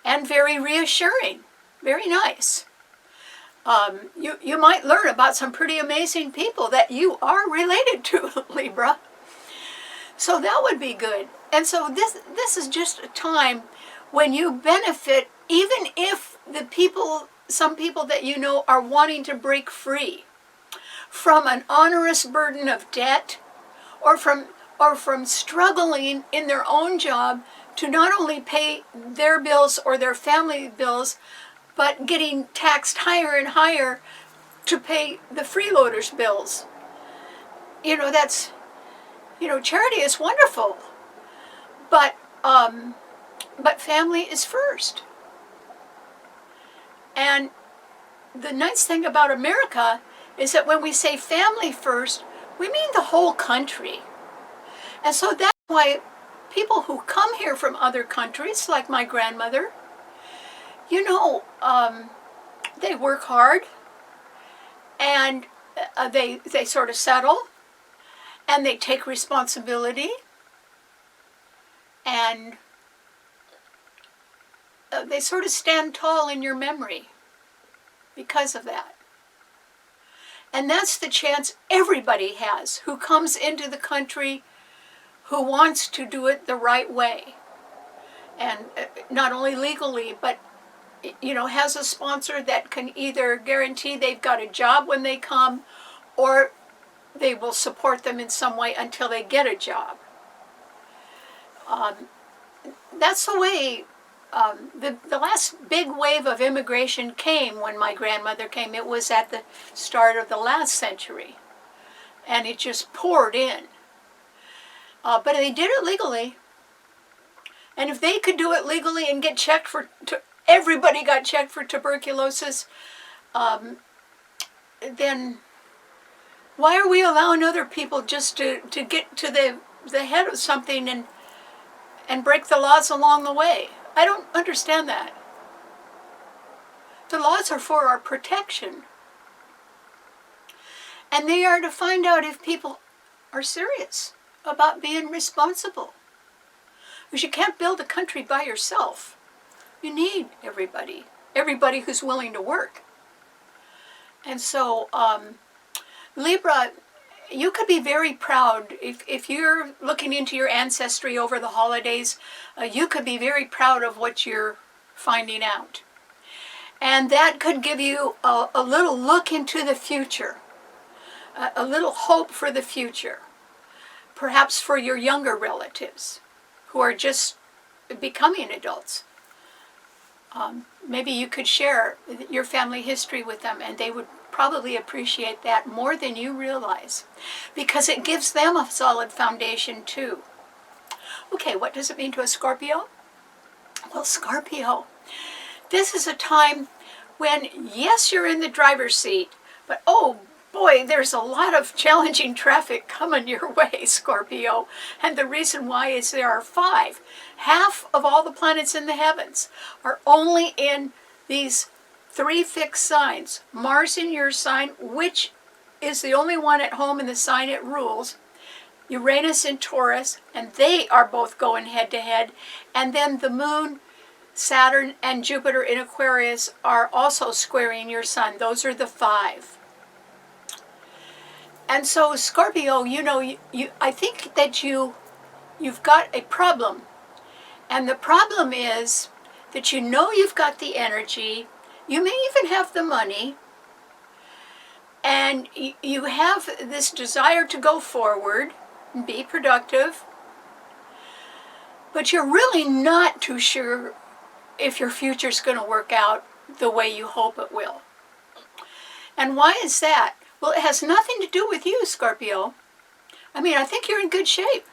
and very reassuring, very nice. You might learn about some pretty amazing people that you are related to, Libra. So that would be good. And so this is just a time when you benefit, even if some people that you know are wanting to break free from an onerous burden of debt, or from struggling in their own job to not only pay their bills or their family bills, but getting taxed higher and higher to pay the freeloaders' bills. Charity is wonderful, but family is first. And the nice thing about America is that when we say family first, we mean the whole country. And so that's why people who come here from other countries, like my grandmother, they work hard, and they sort of settle, and they take responsibility, and they sort of stand tall in your memory because of that. And that's the chance everybody has who comes into the country who wants to do it the right way. And not only legally, but has a sponsor that can either guarantee they've got a job when they come, or they will support them in some way until they get a job. That's the way the last big wave of immigration came when my grandmother came. It was at the start of the last century, and it just poured in. But they did it legally. And if they could do it legally and get checked everybody got checked for tuberculosis, then why are we allowing other people just to get to the head of something and break the laws along the way? I don't understand that. The laws are for our protection. And they are to find out if people are serious about being responsible. Because you can't build a country by yourself. You need everybody who's willing to work. And so, Libra, you could be very proud if you're looking into your ancestry over the holidays. You could be very proud of what you're finding out, and that could give you a little look into the future, a little hope for the future, perhaps for your younger relatives who are just becoming adults. Maybe you could share your family history with them, and they would probably appreciate that more than you realize, because it gives them a solid foundation too. Okay, what does it mean to a Scorpio? Well, Scorpio, this is a time when, yes, you're in the driver's seat, but oh boy, there's a lot of challenging traffic coming your way, Scorpio. And the reason why is there are 5. Half of all the planets in the heavens are only in these 3 fixed signs. Mars in your sign, which is the only one at home in the sign it rules. Uranus in Taurus, and they are both going head to head. And then the moon, Saturn, and Jupiter in Aquarius are also squaring your sun. Those are the 5. And so Scorpio, you know, I think that you've got a problem. And the problem is that you know you've got the energy, you may even have the money, and you have this desire to go forward and be productive, but you're really not too sure if your future's going to work out the way you hope it will. And why is that? Well, it has nothing to do with you, Scorpio. I mean, I think you're in good shape.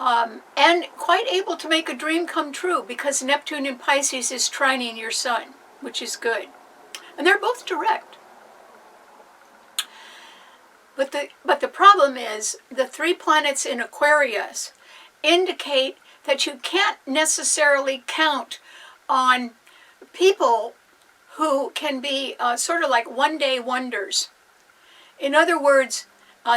And quite able to make a dream come true, because Neptune in Pisces is trining your sun, which is good. And they're both direct. But the problem is the 3 planets in Aquarius indicate that you can't necessarily count on people who can be sort of like one-day wonders. In other words,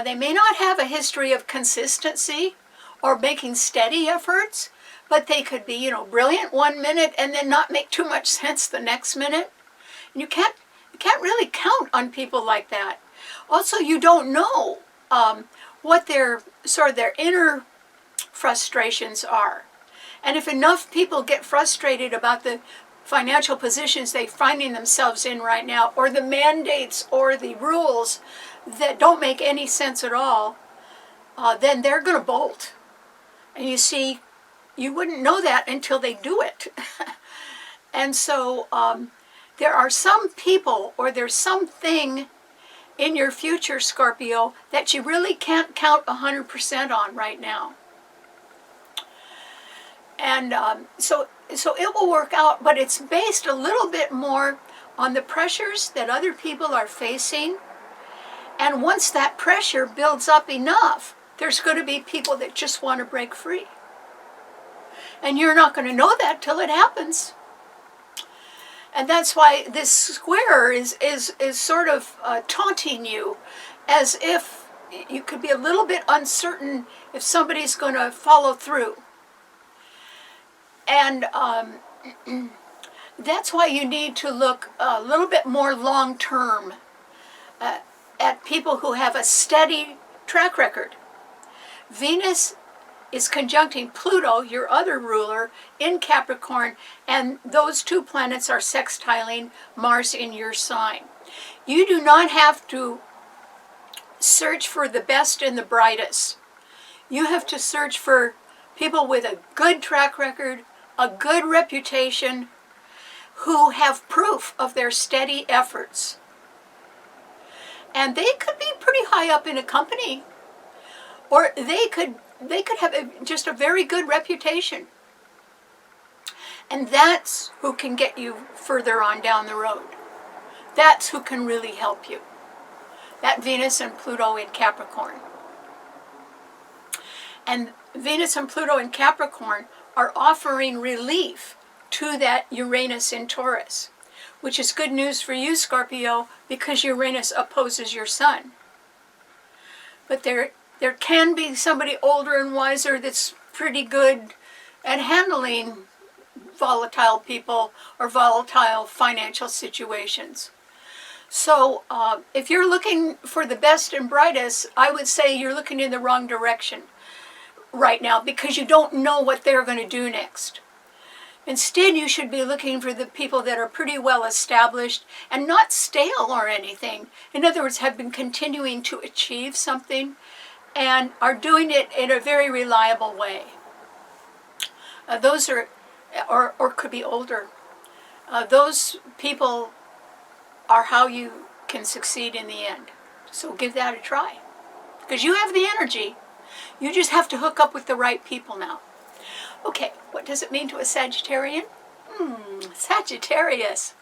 they may not have a history of consistency or making steady efforts, but they could be, you know, brilliant one minute and then not make too much sense the next minute. And you can't really count on people like that. Also, you don't know what their inner frustrations are. And if enough people get frustrated about the financial positions they're finding themselves in right now, or the mandates or the rules that don't make any sense at all, then they're going to bolt. And you see, you wouldn't know that until they do it. And so there are some people, or there's something in your future, Scorpio, that you really can't count 100% on right now. And so it will work out, but it's based a little bit more on the pressures that other people are facing. And once that pressure builds up enough, there's going to be people that just want to break free. And you're not going to know that till it happens. And that's why this square is sort of taunting you, as if you could be a little bit uncertain if somebody's going to follow through. And that's why you need to look a little bit more long-term at people who have a steady track record. Venus is conjuncting Pluto, your other ruler, in Capricorn, and those 2 planets are sextiling Mars in your sign. You do not have to search for the best and the brightest. You have to search for people with a good track record, a good reputation, who have proof of their steady efforts. And they could be pretty high up in a company, or they could have just a very good reputation. And that's who can get you further on down the road. That's who can really help you. That Venus and Pluto in Capricorn. And Venus and Pluto in Capricorn are offering relief to that Uranus in Taurus, which is good news for you, Scorpio, because Uranus opposes your sun. But there can be somebody older and wiser that's pretty good at handling volatile people or volatile financial situations. So if you're looking for the best and brightest, I would say you're looking in the wrong direction right now, because you don't know what they're going to do next. Instead, you should be looking for the people that are pretty well established and not stale or anything. In other words, have been continuing to achieve something and are doing it in a very reliable way. Those are, or could be older. Those people are how you can succeed in the end. So give that a try, because you have the energy. You just have to hook up with the right people now. Okay, what does it mean to a Sagittarian? Sagittarius.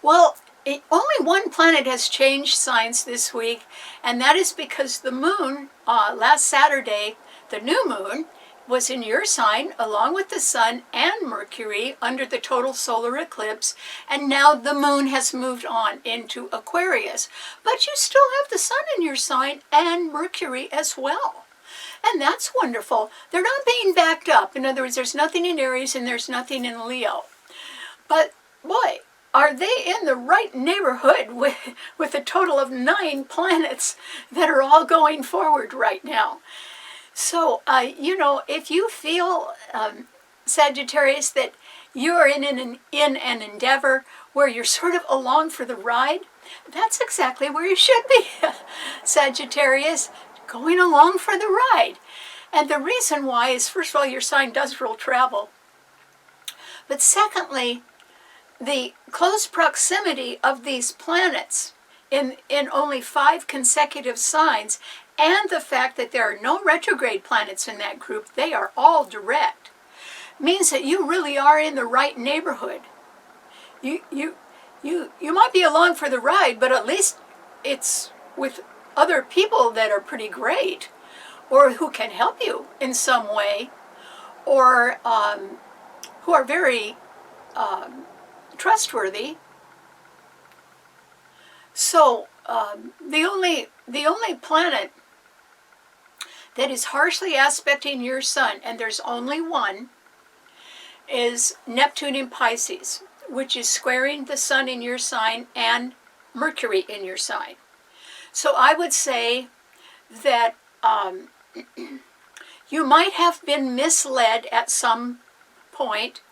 Well, only one planet has changed signs this week, and that is because the moon, last Saturday, the new moon, was in your sign along with the sun and Mercury under the total solar eclipse, and now the moon has moved on into Aquarius. But you still have the sun in your sign and Mercury as well. And that's wonderful. They're not being backed up. In other words, there's nothing in Aries and there's nothing in Leo. But boy, are they in the right neighborhood with a total of 9 planets that are all going forward right now. So, if you feel, Sagittarius, that you're in an endeavor where you're sort of along for the ride, that's exactly where you should be, Sagittarius, going along for the ride. And the reason why is, first of all, your sign does rule travel. But secondly, the close proximity of these planets in only 5 consecutive signs, and the fact that there are no retrograde planets in that group, they are all direct, means that you really are in the right neighborhood. You might be along for the ride, but at least it's with other people that are pretty great, or who can help you in some way, or who are very trustworthy. So the only planet that is harshly aspecting your sun, and there's only one, is Neptune in Pisces, which is squaring the sun in your sign and Mercury in your sign. So I would say that you might have been misled at some point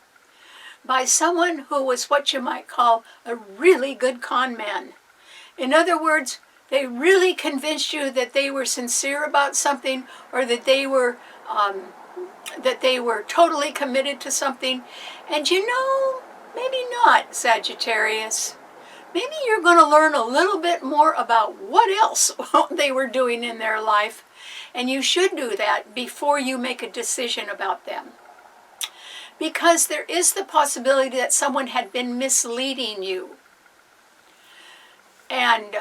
by someone who was what you might call a really good con man. In other words, they really convinced you that they were sincere about something, or that they were totally committed to something. And maybe not, Sagittarius. Maybe you're going to learn a little bit more about what else they were doing in their life, and you should do that before you make a decision about them. Because there is the possibility that someone had been misleading you. And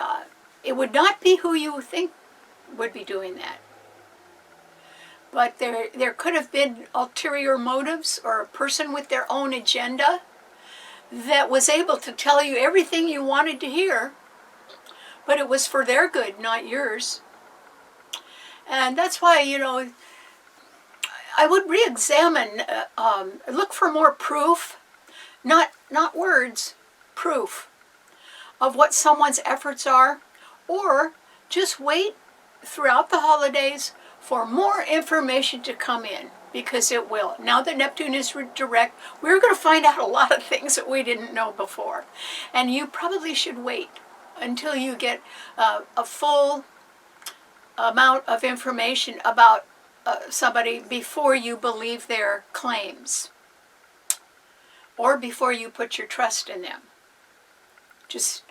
it would not be who you think would be doing that. But there could have been ulterior motives, or a person with their own agenda that was able to tell you everything you wanted to hear, but it was for their good, not yours. And that's why, I would re-examine, look for more proof, not words, proof of what someone's efforts are, or just wait throughout the holidays for more information to come in, because it will. Now that Neptune is direct, we're going to find out a lot of things that we didn't know before. And you probably should wait until you get a full amount of information about somebody before you believe their claims, or before you put your trust in them. Just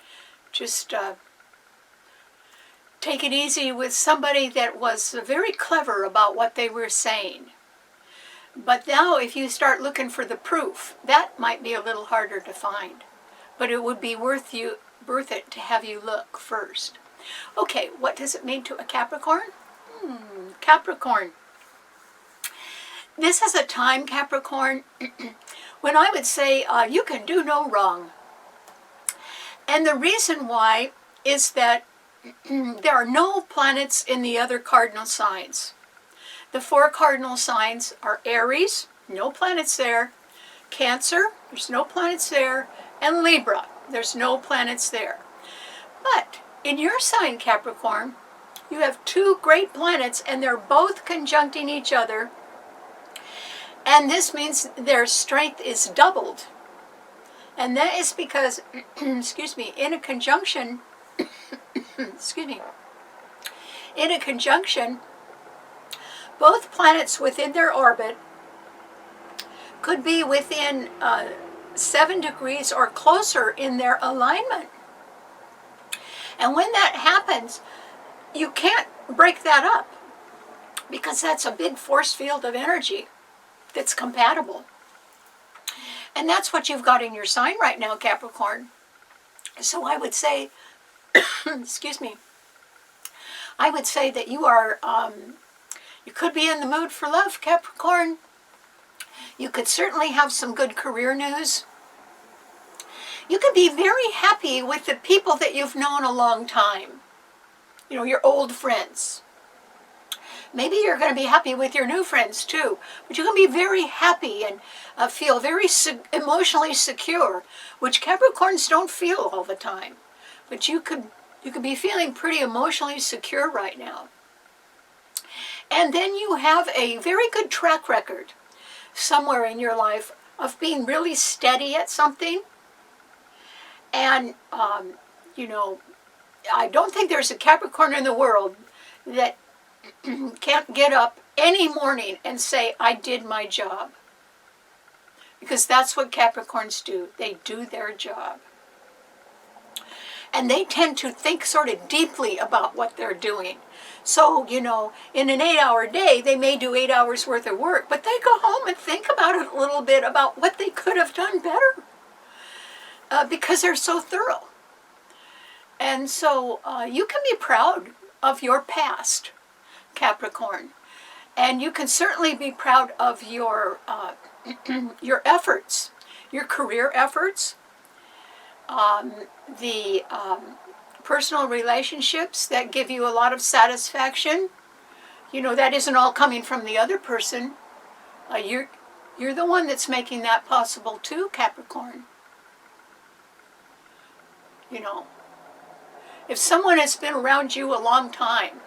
take it easy with somebody that was very clever about what they were saying. But now if you start looking for the proof, that might be a little harder to find. But it would be worth it to have you look first. Okay, what does it mean to a Capricorn? Capricorn. This is a time, Capricorn, when I would say you can do no wrong. And the reason why is that there are no planets in the other cardinal signs. The 4 cardinal signs are Aries, no planets there, Cancer, there's no planets there, and Libra, there's no planets there. But in your sign, Capricorn, you have 2 great planets, and they're both conjuncting each other, and this means their strength is doubled. And that is because, in a conjunction, in a conjunction, both planets within their orbit could be within 7 degrees or closer in their alignment. And when that happens, you can't break that up, because that's a big force field of energy that's compatible. And that's what you've got in your sign right now, Capricorn. So I would say, I would say that you are You could be in the mood for love, Capricorn. You could certainly have some good career news. You could be very happy with the people that you've known a long time. You know, your old friends. Maybe you're going to be happy with your new friends too. But you can be very happy and feel very emotionally secure, which Capricorns don't feel all the time. But you could be feeling pretty emotionally secure right now. And then you have a very good track record somewhere in your life of being really steady at something. And, you know, I don't think there's a Capricorn in the world that can't get up any morning and say, I did my job. Because that's what Capricorns do. They do their job. And they tend to think sort of deeply about what they're doing. So, you know, in an 8-hour day, they may do 8 hours worth of work, but they go home and think about it a little bit about what they could have done better. Because they're so thorough. And so you can be proud of your past, Capricorn. And you can certainly be proud of your your efforts, your career efforts, the personal relationships that give you a lot of satisfaction. You know, that isn't all coming from the other person. You're the one that's making that possible too, Capricorn. You know, if someone has been around you a long time,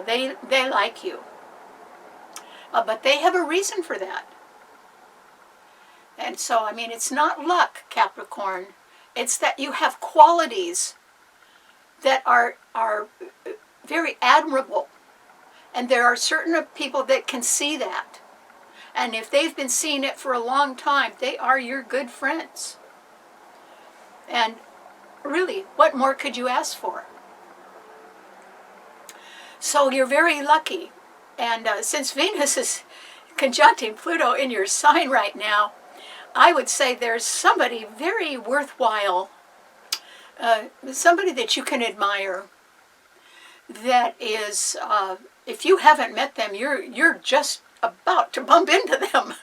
they like you. But they have a reason for that. And so, I mean, it's not luck, Capricorn. It's that you have qualities that are very admirable. And there are certain people that can see that. And if they've been seeing it for a long time, they are your good friends. And really, what more could you ask for? So you're very lucky. And since Venus is conjuncting Pluto in your sign right now, I would say there's somebody very worthwhile, somebody that you can admire, that is, if you haven't met them, you're just about to bump into them.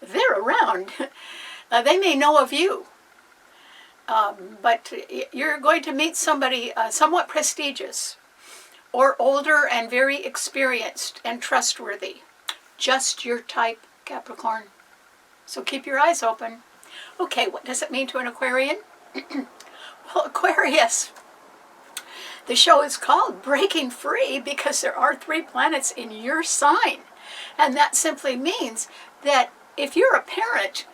They're around. They may know of you. But you're going to meet somebody somewhat prestigious, or older and very experienced and trustworthy. Just your type, Capricorn. So keep your eyes open. Okay, what does it mean to an Aquarian? Well, Aquarius, the show is called Breaking Free because there are 3 planets in your sign. And that simply means that if you're a parent,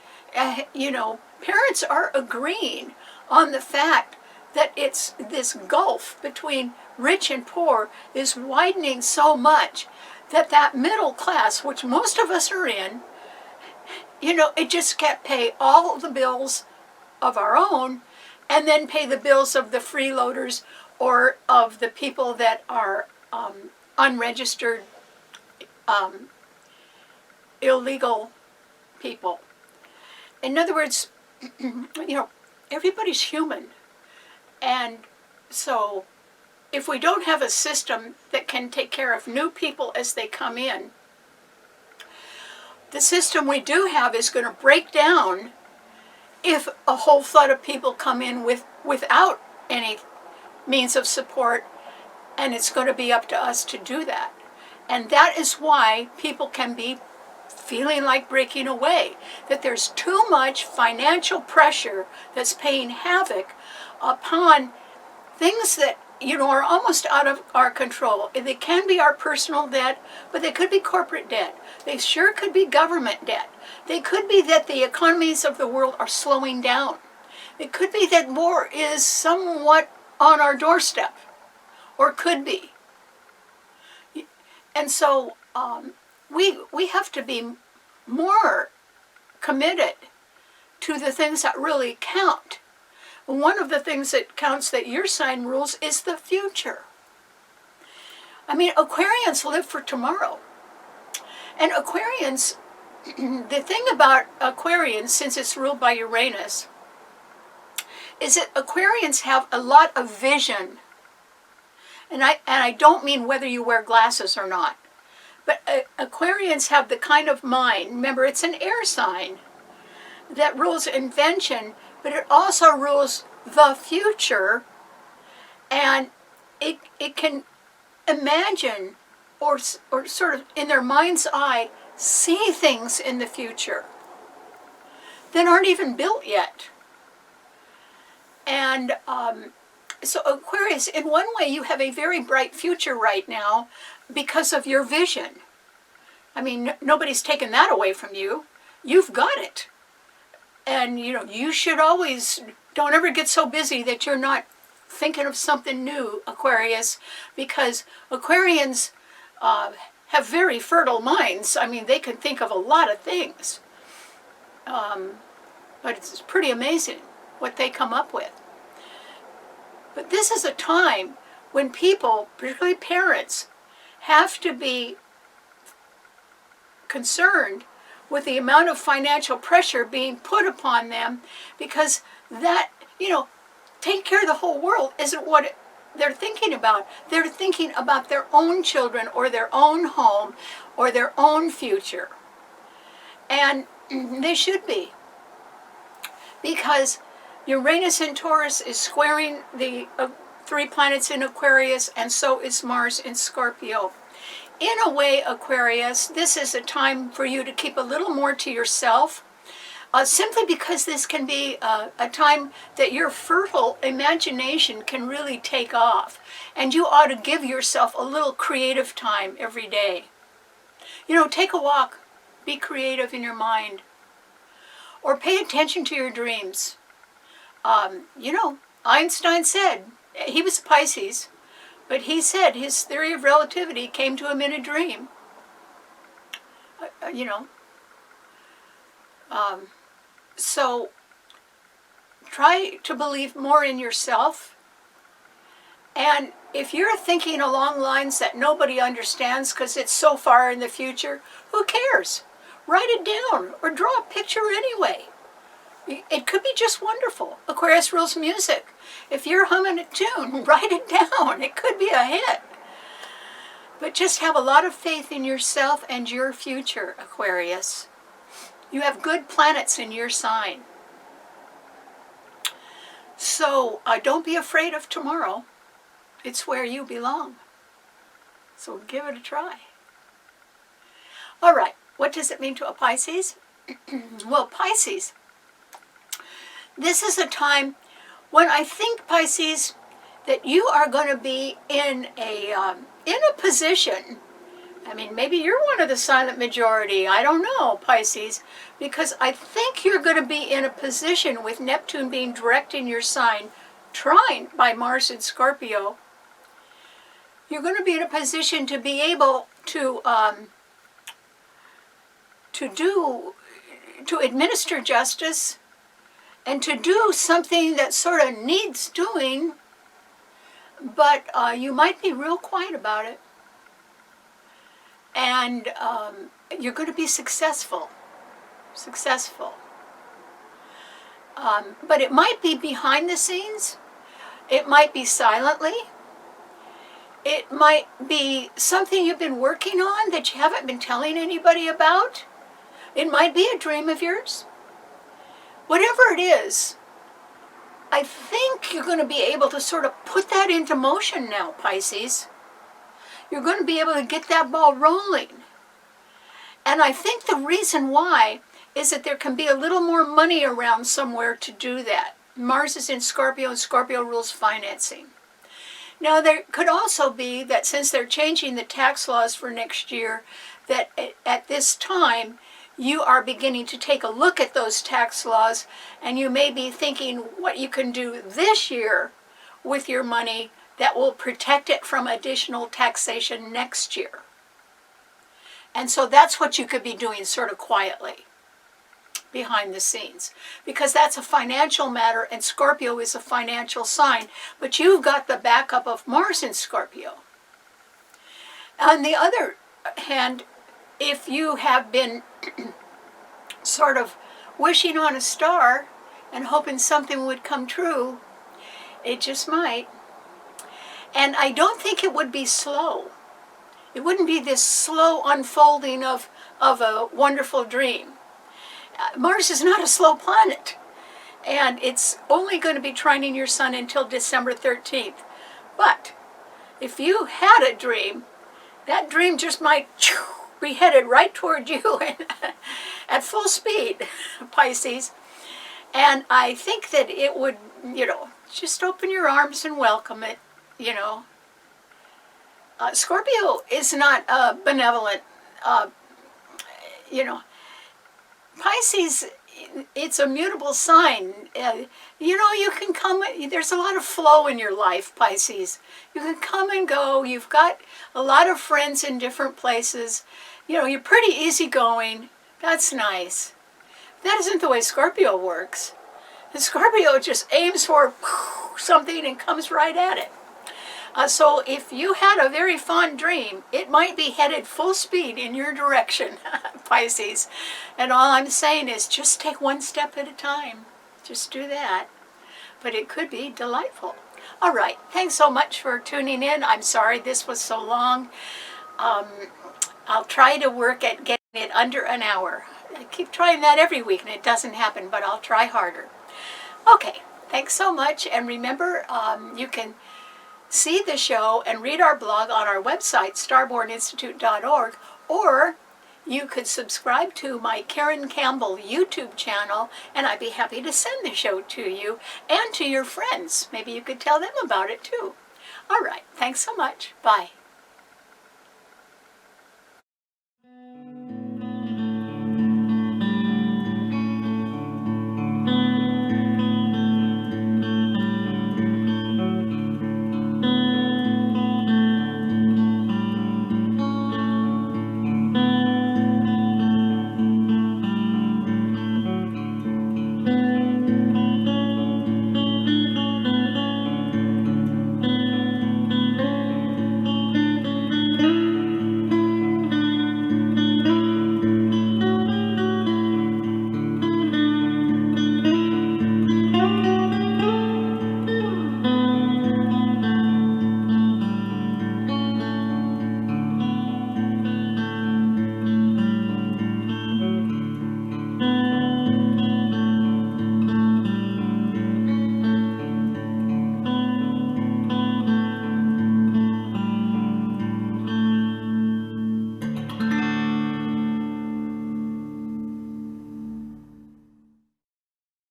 you know, parents are agreeing on the fact that it's this gulf between rich and poor is widening so much that middle class, which most of us are in, you know, it just can't pay all the bills of our own and then pay the bills of the freeloaders or of the people that are unregistered, illegal people. In other words, you know, everybody's human. And so if we don't have a system that can take care of new people as they come in, the system we do have is going to break down if a whole flood of people come in without any means of support, and it's going to be up to us to do that. And that is why people can be feeling like breaking away, that there's too much financial pressure that's paying havoc upon things that, you know, are almost out of our control. They can be our personal debt, but they could be corporate debt. They sure could be government debt. They could be that the economies of the world are slowing down. It could be that war is somewhat on our doorstep, or could be. And so we have to be more committed to the things that really count. One of the things that counts that your sign rules is the future. I mean, Aquarians live for tomorrow. And Aquarians, the thing about Aquarians, since it's ruled by Uranus, is that Aquarians have a lot of vision. And I don't mean whether you wear glasses or not. But Aquarians have the kind of mind, remember it's an air sign, that rules invention, but it also rules the future, and it can imagine or sort of in their mind's eye see things in the future that aren't even built yet. And so Aquarius, in one way you have a very bright future right now because of your vision. I mean, nobody's taken that away from you. You've got it. And, you know, you should always, don't ever get so busy that you're not thinking of something new, Aquarius, because Aquarians have very fertile minds. I mean, they can think of a lot of things. But it's pretty amazing what they come up with. But this is a time when people, particularly parents, have to be concerned with the amount of financial pressure being put upon them, because that, you know, take care of the whole world isn't what they're thinking about. They're thinking about their own children or their own home or their own future. And they should be. Because Uranus in Taurus is squaring the 3 planets in Aquarius, and so is Mars in Scorpio. In a way, Aquarius, this is a time for you to keep a little more to yourself, simply because this can be a time that your fertile imagination can really take off, and you ought to give yourself a little creative time every day. You know, take a walk, be creative in your mind, or pay attention to your dreams. You know, Einstein said, he was a Pisces, but he said his theory of relativity came to him in a dream. You know. So try to believe more in yourself. And if you're thinking along lines that nobody understands because it's so far in the future, who cares? Write it down or draw a picture anyway. It could be just wonderful. Aquarius rules music. If you're humming a tune, write it down. It could be a hit. But just have a lot of faith in yourself and your future, Aquarius. You have good planets in your sign. So don't be afraid of tomorrow. It's where you belong. So give it a try. All right, what does it mean to a Pisces? Well, Pisces, this is a time when I think, Pisces, that you are going to be in a position. I mean, maybe you're one of the silent majority. I don't know, Pisces, because I think you're going to be in a position with Neptune being direct in your sign, trine by Mars in Scorpio. You're going to be in a position to be able to administer justice and to do something that sort of needs doing, but you might be real quiet about it. And you're going to be successful. But it might be behind the scenes. It might be silently. It might be something you've been working on that you haven't been telling anybody about. It might be a dream of yours. Whatever it is, I think you're going to be able to sort of put that into motion now, Pisces. You're going to be able to get that ball rolling. And I think the reason why is that there can be a little more money around somewhere to do that. Mars is in Scorpio, and Scorpio rules financing. Now, there could also be that since they're changing the tax laws for next year, that at this time, you are beginning to take a look at those tax laws, and you may be thinking what you can do this year with your money that will protect it from additional taxation next year. And so that's what you could be doing sort of quietly behind the scenes, because that's a financial matter, and Scorpio is a financial sign, but you've got the backup of Mars in Scorpio. On the other hand, if you have been sort of wishing on a star and hoping something would come true, it just might. And I don't think it would be slow. It wouldn't be this slow unfolding of a wonderful dream. Mars is not a slow planet, and it's only going to be trining your sun until December 13th. But if you had a dream, that dream just might be headed right toward you at full speed, Pisces. And I think that it would, just open your arms and welcome it, Scorpio is not benevolent, Pisces, it's a mutable sign. You can come, there's a lot of flow in your life, Pisces. You can come and go. You've got a lot of friends in different places. You're pretty easygoing. That's nice. That isn't the way Scorpio works. The Scorpio just aims for something and comes right at it. So if you had a very fond dream, it might be headed full speed in your direction, Pisces. And all I'm saying is just take one step at a time. Just do that. But it could be delightful. All right. Thanks so much for tuning in. I'm sorry this was so long. I'll try to work at getting it under an hour. I keep trying that every week and it doesn't happen, but I'll try harder. Okay. Thanks so much. And remember, you can see the show and read our blog on our website, starborninstitute.org, or you could subscribe to my Karen Campbell YouTube channel, and I'd be happy to send the show to you and to your friends. Maybe you could tell them about it too. All right, thanks so much. Bye.